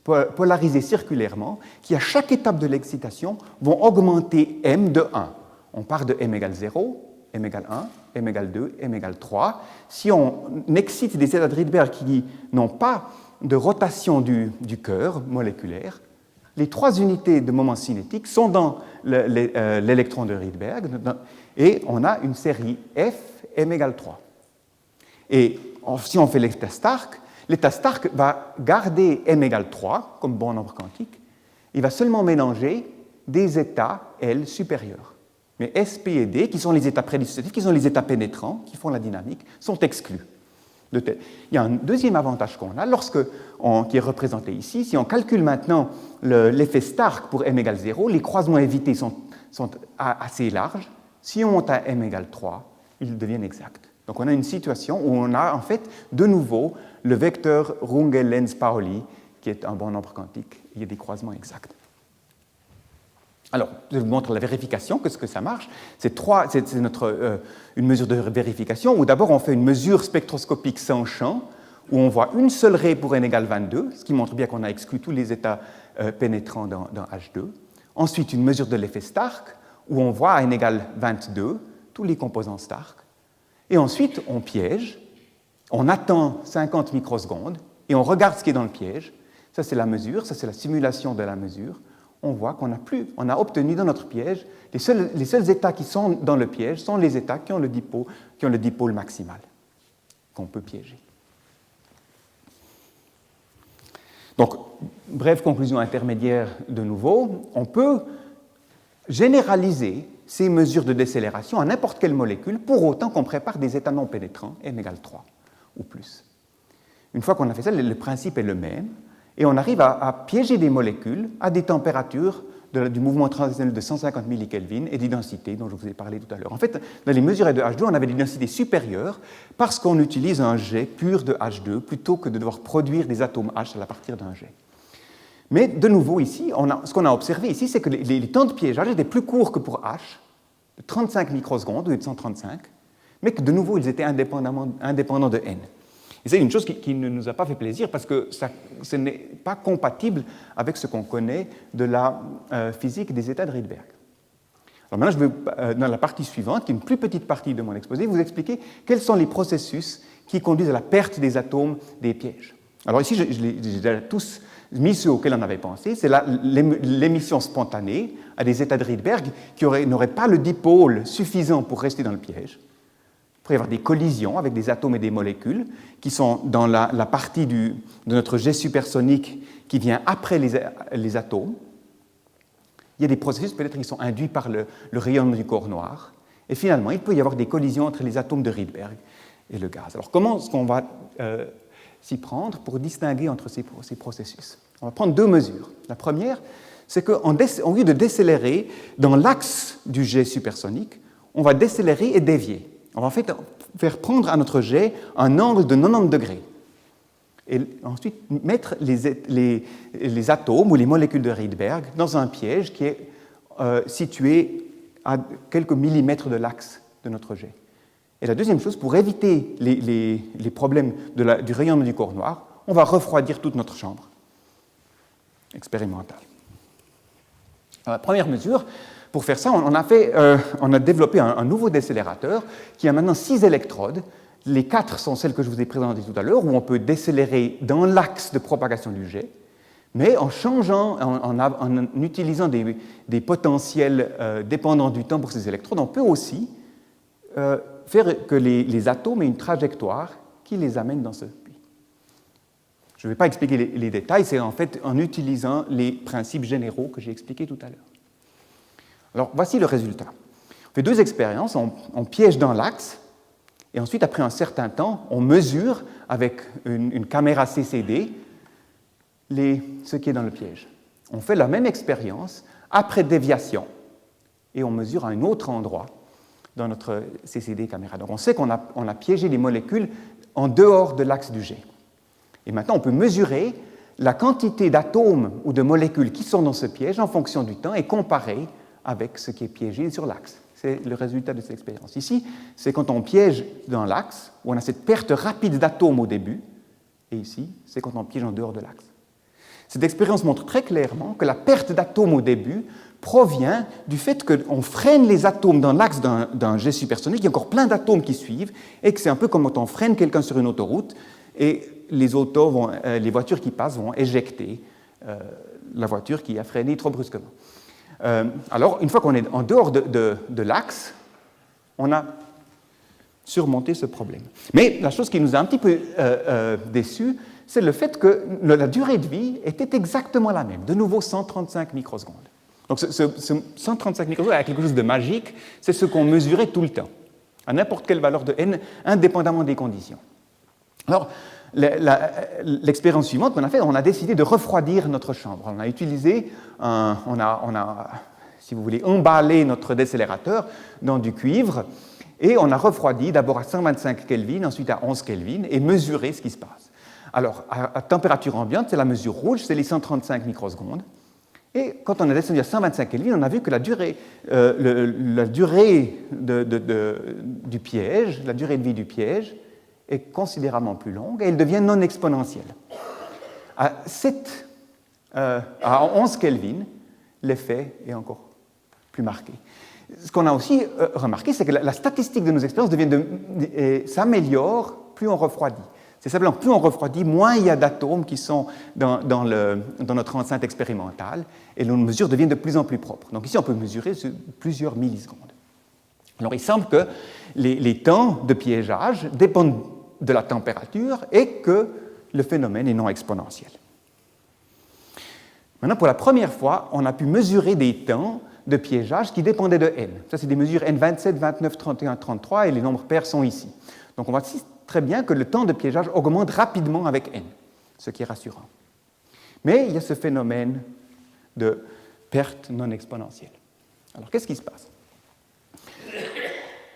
polarisés circulairement, qui, à chaque étape de l'excitation, vont augmenter m de 1. On part de m égale 0, m égale 1, m égale 2, m égale 3. Si on excite des états de Rydberg qui n'ont pas de rotation du cœur moléculaire, les 3 unités de moment cinétique sont dans l'électron de Rydberg et on a une série F, m égale 3. Et si on fait l'état Stark va garder m égale 3 comme bon nombre quantique. Il va seulement mélanger des états L supérieurs. Mais S, P et D, qui sont les états prédissociatifs, qui sont les états pénétrants, qui font la dynamique, sont exclus. Il y a un deuxième avantage qu'on a, qui est représenté ici. Si on calcule maintenant l'effet Stark pour m égale 0, les croisements évités sont assez larges. Si on monte à m égale 3, ils deviennent exacts. Donc on a une situation où on a en fait de nouveau le vecteur Runge-Lenz-Pauli qui est un bon nombre quantique. Il y a des croisements exacts. Alors, je vous montre la vérification, qu'est-ce que ça marche. C'est une mesure de vérification où d'abord on fait une mesure spectroscopique sans champ, où on voit une seule raie pour n égale 22, ce qui montre bien qu'on a exclu tous les états pénétrants dans H2. Ensuite, une mesure de l'effet Stark, où on voit à n égale 22 tous les composants Stark. Et ensuite, on piège, on attend 50 microsecondes, et on regarde ce qui est dans le piège. Ça, c'est la mesure, ça, c'est la simulation de la mesure. On voit qu'on a obtenu dans notre piège, les seuls états qui sont dans le piège sont les états qui ont le dipôle maximal, qu'on peut piéger. Donc, brève conclusion intermédiaire de nouveau, on peut généraliser ces mesures de décélération à n'importe quelle molécule, pour autant qu'on prépare des états non pénétrants, n égale 3 ou plus. Une fois qu'on a fait ça, le principe est le même, et on arrive à piéger des molécules à des températures du mouvement transitionnel de 150 millikelvin et des densités dont je vous ai parlé tout à l'heure. En fait, dans les mesurés de H2, on avait des densités supérieures parce qu'on utilise un jet pur de H2 plutôt que de devoir produire des atomes H à partir d'un jet. Mais de nouveau ici, ce qu'on a observé ici, c'est que les temps de piégeage étaient plus courts que pour H, de 35 microsecondes au lieu de 135, mais que de nouveau, ils étaient indépendants de n. Et c'est une chose qui ne nous a pas fait plaisir parce que ce n'est pas compatible avec ce qu'on connaît de la physique des états de Rydberg. Alors maintenant, je vais, dans la partie suivante, qui est une plus petite partie de mon exposé, vous expliquer quels sont les processus qui conduisent à la perte des atomes des pièges. Alors ici, je les ai tous mis ceux auxquels on avait pensé, c'est l'émission spontanée à des états de Rydberg qui n'auraient pas le dipôle suffisant pour rester dans le piège. Il pourrait y avoir des collisions avec des atomes et des molécules qui sont dans la partie de notre jet supersonique qui vient après les atomes. Il y a des processus peut-être qui sont induits par le rayonnement du corps noir. Et finalement, il peut y avoir des collisions entre les atomes de Rydberg et le gaz. Alors comment est-ce qu'on va s'y prendre pour distinguer entre ces processus? On va prendre deux mesures. La première, c'est qu'au lieu de décélérer dans l'axe du jet supersonique, on va décélérer et dévier. On va en fait faire prendre à notre jet un angle de 90 degrés. Et ensuite mettre les atomes ou les molécules de Rydberg dans un piège qui est situé à quelques millimètres de l'axe de notre jet. Et la deuxième chose, pour éviter les problèmes du rayonnement du corps noir, on va refroidir toute notre chambre expérimentale. Alors, la première mesure, pour faire ça, on a développé un nouveau décélérateur qui a maintenant 6 électrodes. Les 4 sont celles que je vous ai présentées tout à l'heure, où on peut décélérer dans l'axe de propagation du jet, mais en changeant, en utilisant des potentiels dépendants du temps pour ces électrodes, on peut aussi faire que les atomes aient une trajectoire qui les amène dans ce puits. Je ne vais pas expliquer les détails, c'est en fait en utilisant les principes généraux que j'ai expliqués tout à l'heure. Alors, voici le résultat. On fait 2 expériences, on piège dans l'axe, et ensuite, après un certain temps, on mesure avec une caméra CCD ce qui est dans le piège. On fait la même expérience après déviation, et on mesure à un autre endroit dans notre CCD caméra. Donc, on sait qu'on a piégé les molécules en dehors de l'axe du jet. Et maintenant, on peut mesurer la quantité d'atomes ou de molécules qui sont dans ce piège en fonction du temps et comparer avec ce qui est piégé sur l'axe. C'est le résultat de cette expérience. Ici, c'est quand on piège dans l'axe, où on a cette perte rapide d'atomes au début, et ici, c'est quand on piège en dehors de l'axe. Cette expérience montre très clairement que la perte d'atomes au début provient du fait qu'on freine les atomes dans l'axe d'un jet supersonique, il y a encore plein d'atomes qui suivent, et que c'est un peu comme quand on freine quelqu'un sur une autoroute, et les voitures qui passent vont éjecter la voiture qui a freiné trop brusquement. Alors, une fois qu'on est en dehors de l'axe, on a surmonté ce problème. Mais la chose qui nous a un petit peu déçus, c'est le fait que la durée de vie était exactement la même, de nouveau 135 microsecondes. Donc ce 135 microsecondes a quelque chose de magique, c'est ce qu'on mesurait tout le temps, à n'importe quelle valeur de n, indépendamment des conditions. Alors, l'expérience suivante qu'on a faite, on a décidé de refroidir notre chambre. On a utilisé, si vous voulez, emballé notre décélérateur dans du cuivre Et on a refroidi d'abord à 125 Kelvin, ensuite à 11 Kelvin, et mesuré ce qui se passe. Alors, à température ambiante, c'est la mesure rouge, c'est les 135 microsecondes. Et quand on a descendu à 125 Kelvin, on a vu que la durée du piège, la durée de vie du piège, est considérablement plus longue et elle devient non exponentielle. À 11 Kelvin, l'effet est encore plus marqué. Ce qu'on a aussi remarqué, c'est que la statistique de nos expériences s'améliore plus on refroidit. C'est simplement plus on refroidit, moins il y a d'atomes qui sont dans notre enceinte expérimentale et nos mesures deviennent de plus en plus propres. Donc ici, on peut mesurer sur plusieurs millisecondes. Alors il semble que les temps de piégeage dépendent de la température et que le phénomène est non exponentiel. Maintenant, pour la première fois, on a pu mesurer des temps de piégeage qui dépendaient de n. Ça, c'est des mesures n27, 29, 31, 33 et les nombres pairs sont ici. Donc on voit très bien que le temps de piégeage augmente rapidement avec n, ce qui est rassurant. Mais il y a ce phénomène de perte non exponentielle. Alors qu'est-ce qui se passe?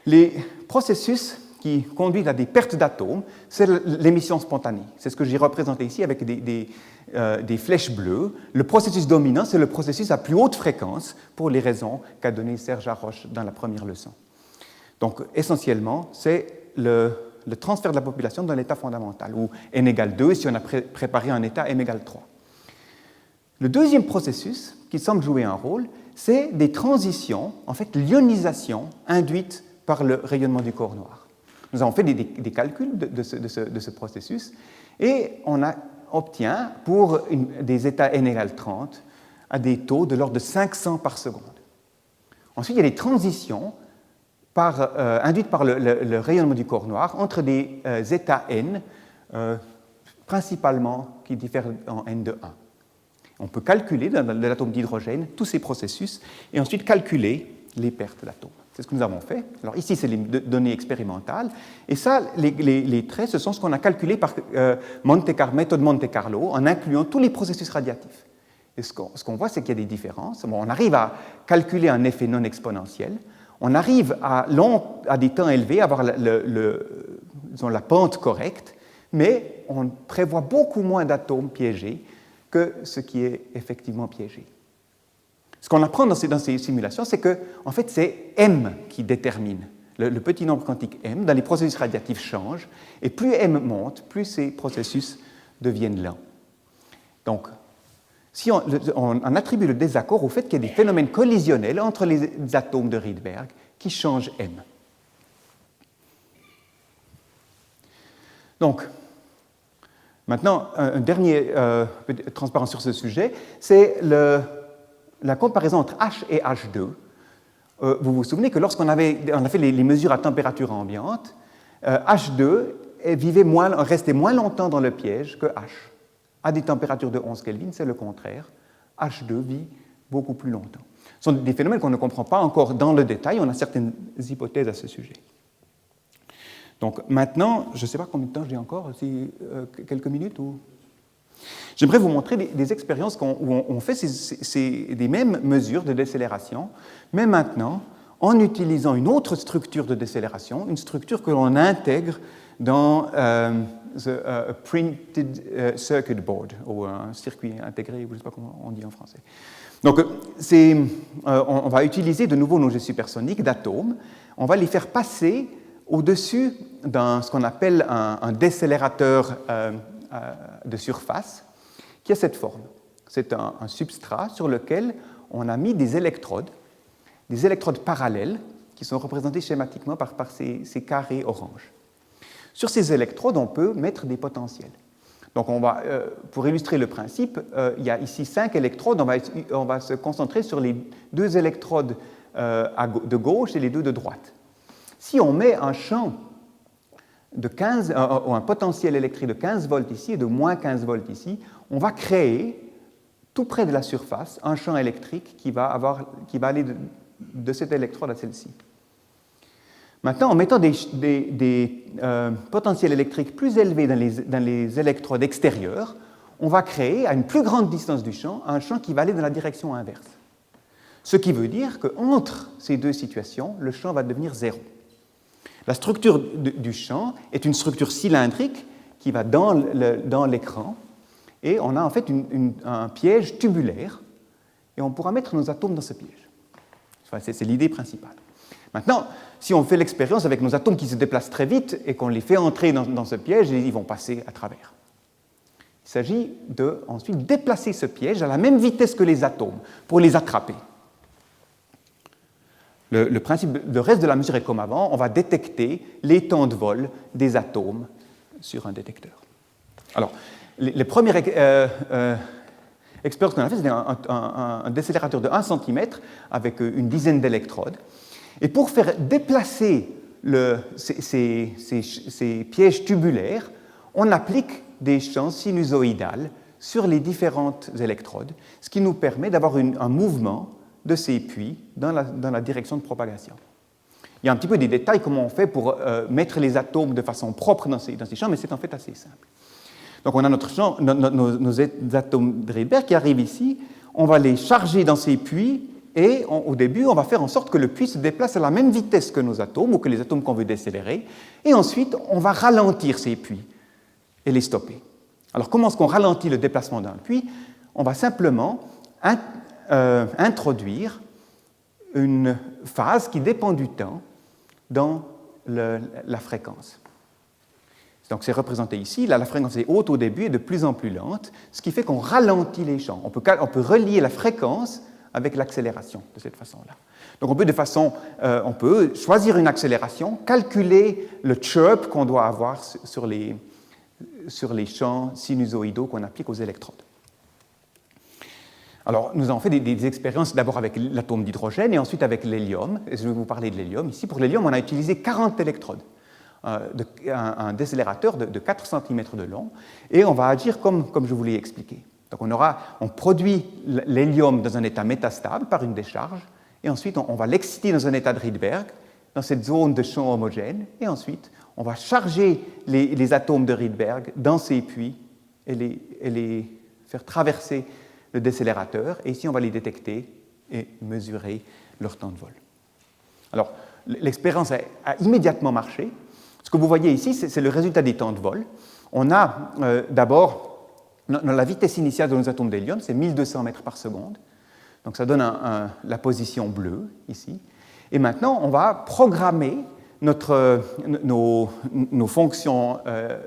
Les processus qui conduisent à des pertes d'atomes, c'est l'émission spontanée. C'est ce que j'ai représenté ici avec des flèches bleues. Le processus dominant, c'est le processus à plus haute fréquence pour les raisons qu'a donné Serge Haroche dans la première leçon. Donc, essentiellement, c'est le transfert de la population dans l'état fondamental, où n égale 2, si on a préparé un état m égale 3. Le deuxième processus qui semble jouer un rôle, c'est des transitions, en fait, l'ionisation induite par le rayonnement du corps noir. Nous avons fait des calculs de ce processus et on obtient pour des états n égale 30 à des taux de l'ordre de 500 par seconde. Ensuite, il y a des transitions induites par le rayonnement du corps noir entre des états n, principalement qui diffèrent en n de 1. On peut calculer dans l'atome d'hydrogène tous ces processus et ensuite calculer les pertes d'atomes. C'est ce que nous avons fait. Alors ici, c'est les données expérimentales. Et ça, les traits, ce sont ce qu'on a calculé par méthode Monte Carlo en incluant tous les processus radiatifs. Et ce qu'on voit, c'est qu'il y a des différences. Bon, on arrive à calculer un effet non exponentiel. On arrive à des temps élevés à avoir la pente correcte, mais on prévoit beaucoup moins d'atomes piégés que ce qui est effectivement piégé. Ce qu'on apprend dans ces simulations, c'est que en fait, c'est m qui détermine. Le petit nombre quantique m dans les processus radiatifs change, et plus m monte, plus ces processus deviennent lents. Donc, si on attribue le désaccord au fait qu'il y a des phénomènes collisionnels entre les atomes de Rydberg qui changent m. Donc, maintenant, un dernier transparent sur ce sujet, c'est la comparaison entre H et H2. Vous vous souvenez que lorsqu'on a fait les mesures à température ambiante, H2 restait moins longtemps dans le piège que H. À des températures de 11 Kelvin, c'est le contraire. H2 vit beaucoup plus longtemps. Ce sont des phénomènes qu'on ne comprend pas encore dans le détail. On a certaines hypothèses à ce sujet. Donc maintenant, je ne sais pas combien de temps j'ai encore, quelques minutes ou... J'aimerais vous montrer des expériences où on fait des mêmes mesures de décélération, mais maintenant en utilisant une autre structure de décélération, une structure que l'on intègre dans printed circuit board, ou un circuit intégré, je ne sais pas comment on dit en français. Donc, on va utiliser de nouveau nos jets supersoniques d'atomes, on va les faire passer au-dessus d'un ce qu'on appelle un décélérateur de surface, qui a cette forme. C'est un substrat sur lequel on a mis des électrodes parallèles, qui sont représentés schématiquement par ces carrés orange. Sur ces électrodes, on peut mettre des potentiels. Donc, pour illustrer le principe, il y a ici 5 électrodes. On va se concentrer sur les 2 électrodes de gauche et les 2 de droite. Si on met un champ de 15, ou un potentiel électrique de 15 volts ici et de moins 15 volts ici, on va créer, tout près de la surface, un champ électrique qui va aller de cette électrode à celle-ci. Maintenant, en mettant des potentiels électriques plus élevés dans les électrodes extérieures, on va créer, à une plus grande distance du champ, un champ qui va aller dans la direction inverse. Ce qui veut dire qu'entre ces deux situations, le champ va devenir zéro. La structure du champ est une structure cylindrique qui va dans l'écran, et on a en fait un piège tubulaire, et on pourra mettre nos atomes dans ce piège. Enfin, c'est l'idée principale. Maintenant, si on fait l'expérience avec nos atomes qui se déplacent très vite et qu'on les fait entrer dans ce piège, ils vont passer à travers. Il s'agit de ensuite déplacer ce piège à la même vitesse que les atomes pour les attraper. Le reste de la mesure est comme avant, on va détecter les temps de vol des atomes sur un détecteur. Alors, les premières expériences qu'on a faites, c'était un décélérateur de 1 cm avec une dizaine d'électrodes. Et pour faire déplacer ces pièges tubulaires, on applique des champs sinusoïdales sur les différentes électrodes, ce qui nous permet d'avoir un mouvement de ces puits dans la direction de propagation. Il y a un petit peu des détails comment on fait pour mettre les atomes de façon propre dans ces champs, mais c'est en fait assez simple. Donc on a nos atomes de Rydberg qui arrivent ici, on va les charger dans ces puits, et au début, on va faire en sorte que le puits se déplace à la même vitesse que nos atomes, ou que les atomes qu'on veut décélérer, et ensuite, on va ralentir ces puits et les stopper. Alors, comment est-ce qu'on ralentit le déplacement d'un puits? On va simplement introduire une phase qui dépend du temps dans la fréquence. Donc, c'est représenté ici. Là, la fréquence est haute au début et de plus en plus lente, ce qui fait qu'on ralentit les champs. On peut relier la fréquence avec l'accélération de cette façon-là. Donc on peut choisir une accélération, calculer le chirp qu'on doit avoir sur les champs sinusoïdaux qu'on applique aux électrodes. Alors, nous avons fait des expériences d'abord avec l'atome d'hydrogène et ensuite avec l'hélium. Je vais vous parler de l'hélium. Ici, pour l'hélium, on a utilisé 40 électrodes, un décélérateur de 4 cm de long, et on va agir comme je vous l'ai expliqué. Donc on produit l'hélium dans un état métastable par une décharge, et ensuite on va l'exciter dans un état de Rydberg, dans cette zone de champ homogène, et ensuite on va charger les atomes de Rydberg dans ces puits et les faire traverser le décélérateur, et ici on va les détecter et mesurer leur temps de vol. Alors l'expérience a immédiatement marché. Ce que vous voyez ici, c'est le résultat des temps de vol. On a d'abord la vitesse initiale de nos atomes d'hélium, c'est 1200 mètres par seconde. Donc ça donne la position bleue ici. Et maintenant, on va programmer nos fonctions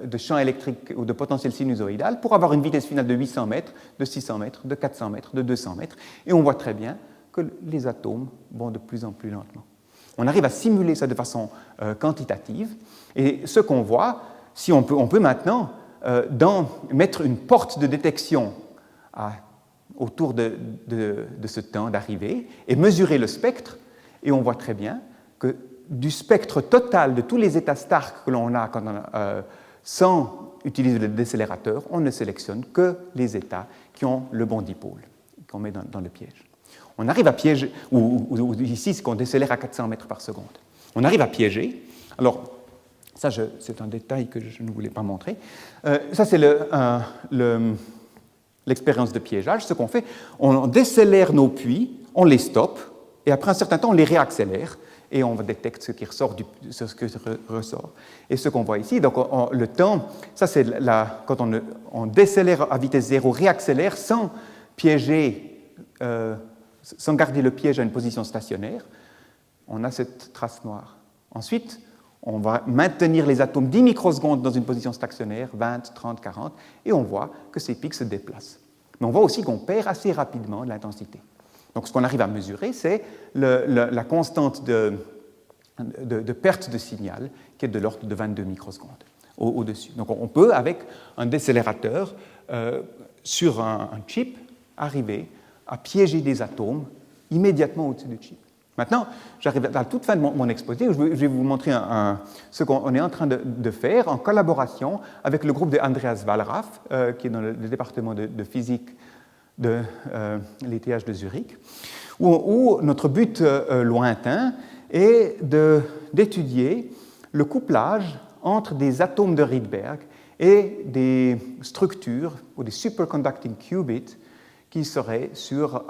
de champ électrique ou de potentiel sinusoïdal pour avoir une vitesse finale de 800 mètres, de 600 mètres, de 400 mètres, de 200 mètres. Et on voit très bien que les atomes vont de plus en plus lentement. On arrive à simuler ça de façon quantitative. Et ce qu'on voit, si on peut maintenant mettre une porte de détection autour de ce temps d'arrivée et mesurer le spectre, et on voit très bien que du spectre total de tous les états Stark que l'on a sans utiliser le décélérateur, on ne sélectionne que les états qui ont le bon dipôle, qu'on met dans le piège. On arrive à piéger, ou ici, c'est qu'on décélère à 400 mètres par seconde. On arrive à piéger. Alors, ça, c'est un détail que je ne voulais pas montrer. Ça, c'est l'expérience de piégeage. Ce qu'on fait, on décélère nos puits, on les stoppe, et après un certain temps, on les réaccélère, et on détecte ce qui ressort, ce qui ressort. Et ce qu'on voit ici, donc le temps, ça c'est quand on décélère à vitesse zéro, réaccélère sans piéger, sans garder le piège à une position stationnaire, on a cette trace noire. Ensuite, on va maintenir les atomes 10 microsecondes dans une position stationnaire, 20, 30, 40, et on voit que ces pics se déplacent. Mais on voit aussi qu'on perd assez rapidement de l'intensité. Donc ce qu'on arrive à mesurer, c'est la constante de perte de signal, qui est de l'ordre de 22 microsecondes au-dessus. Donc on peut, avec un décélérateur sur un chip, arriver à piéger des atomes immédiatement au-dessus du chip. Maintenant, j'arrive à la toute fin de mon exposé où je vais vous montrer ce qu'on est en train de faire en collaboration avec le groupe de Andreas Wallraff, qui est dans le département de physique de l'ETH de Zurich, où notre but lointain est d'étudier le couplage entre des atomes de Rydberg et des structures ou des superconducting qubits qui seraient sur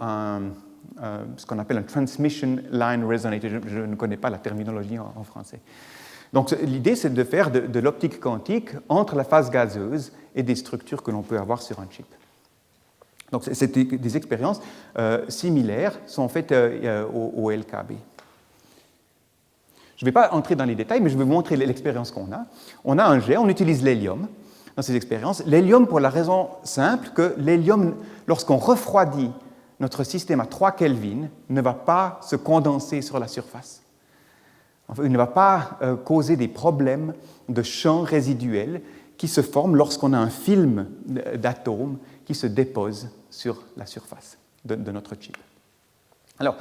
ce qu'on appelle un transmission line resonator. Je ne connais pas la terminologie en français. Donc l'idée, c'est de faire de l'optique quantique entre la phase gazeuse et des structures que l'on peut avoir sur un chip. Donc des expériences similaires sont faites au LKB. Je ne vais pas entrer dans les détails, mais je vais vous montrer l'expérience qu'on a. On a un jet, on utilise l'hélium dans ces expériences. L'hélium pour la raison simple que l'hélium, lorsqu'on refroidit notre système à 3 Kelvin, ne va pas se condenser sur la surface. Enfin, il ne va pas causer des problèmes de champs résiduels qui se forment lorsqu'on a un film d'atomes qui se dépose sur la surface de notre chip. Alors,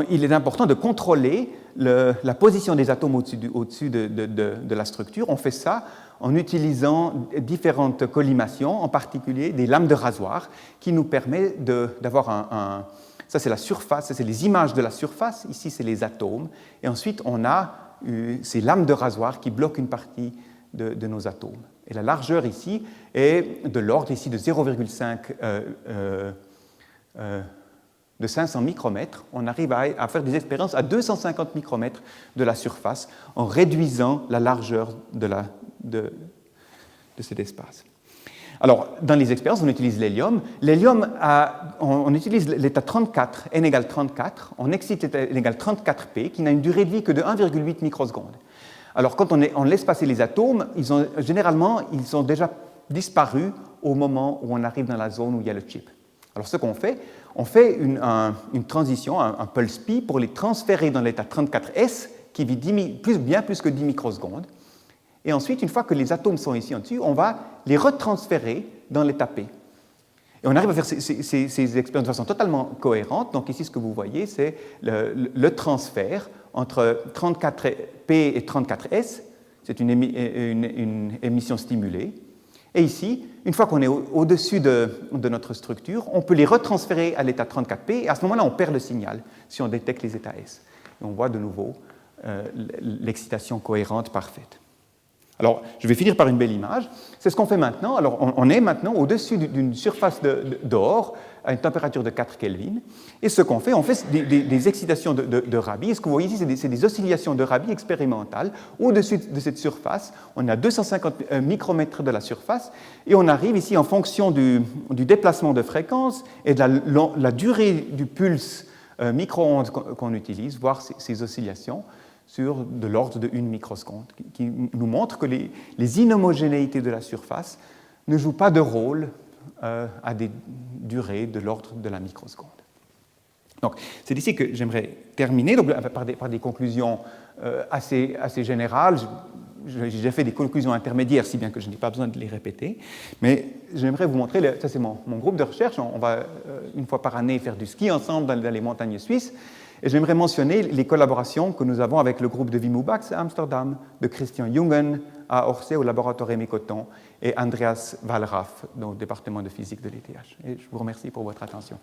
il est important de contrôler la position des atomes au-dessus de la structure. On fait ça en utilisant différentes collimations, en particulier des lames de rasoir, qui nous permettent d'avoir ça c'est la surface, ça c'est les images de la surface, ici c'est les atomes, et ensuite on a ces lames de rasoir qui bloquent une partie de nos atomes. Et la largeur ici est de l'ordre ici de 0,5 de 500 micromètres. On arrive à faire des expériences à 250 micromètres de la surface en réduisant la largeur de cet espace. Alors, dans les expériences, on utilise l'hélium. L'hélium, on utilise l'état 34, n égale 34, on excite l'état n égale 34p, qui n'a une durée de vie que de 1,8 microsecondes. Alors, quand on laisse passer les atomes, généralement, ils ont déjà disparu au moment où on arrive dans la zone où il y a le chip. Alors, ce qu'on fait, on fait une transition, un pulse pi, pour les transférer dans l'état 34s, qui vit bien plus que 10 microsecondes. Et ensuite, une fois que les atomes sont ici en dessus, on va les retransférer dans l'état P. Et on arrive à faire ces expériences de façon totalement cohérente. Donc ici, ce que vous voyez, c'est le transfert entre 34P et 34S. C'est une émission stimulée. Et ici, une fois qu'on est au-dessus de notre structure, on peut les retransférer à l'état 34P, et à ce moment-là, on perd le signal si on détecte les états S. Et on voit de nouveau l'excitation cohérente parfaite. Alors, je vais finir par une belle image. C'est ce qu'on fait maintenant. Alors, on est maintenant au-dessus d'une surface d'or à une température de 4 Kelvin. Et ce qu'on fait, on fait des excitations de Rabi. Et ce que vous voyez ici, c'est des oscillations de Rabi expérimentales. Au-dessus de cette surface, on est à 250 micromètres de la surface. Et on arrive ici, en fonction du déplacement de fréquence et de la durée du pulse micro-ondes qu'on utilise, voir ces oscillations, sur de l'ordre de 1 microseconde, qui nous montre que les inhomogénéités de la surface ne jouent pas de rôle à des durées de l'ordre de la microseconde. Donc, c'est ici que j'aimerais terminer donc, par des conclusions assez générales. J'ai fait des conclusions intermédiaires, si bien que je n'ai pas besoin de les répéter, mais j'aimerais vous montrer, ça c'est mon groupe de recherche, on va une fois par année faire du ski ensemble dans les montagnes suisses. Et j'aimerais mentionner les collaborations que nous avons avec le groupe de Wim Ubax à Amsterdam, de Christian Jungen à Orsay au laboratoire Aimé Cotton et Andreas Wallraff au département de physique de l'ETH. Et je vous remercie pour votre attention.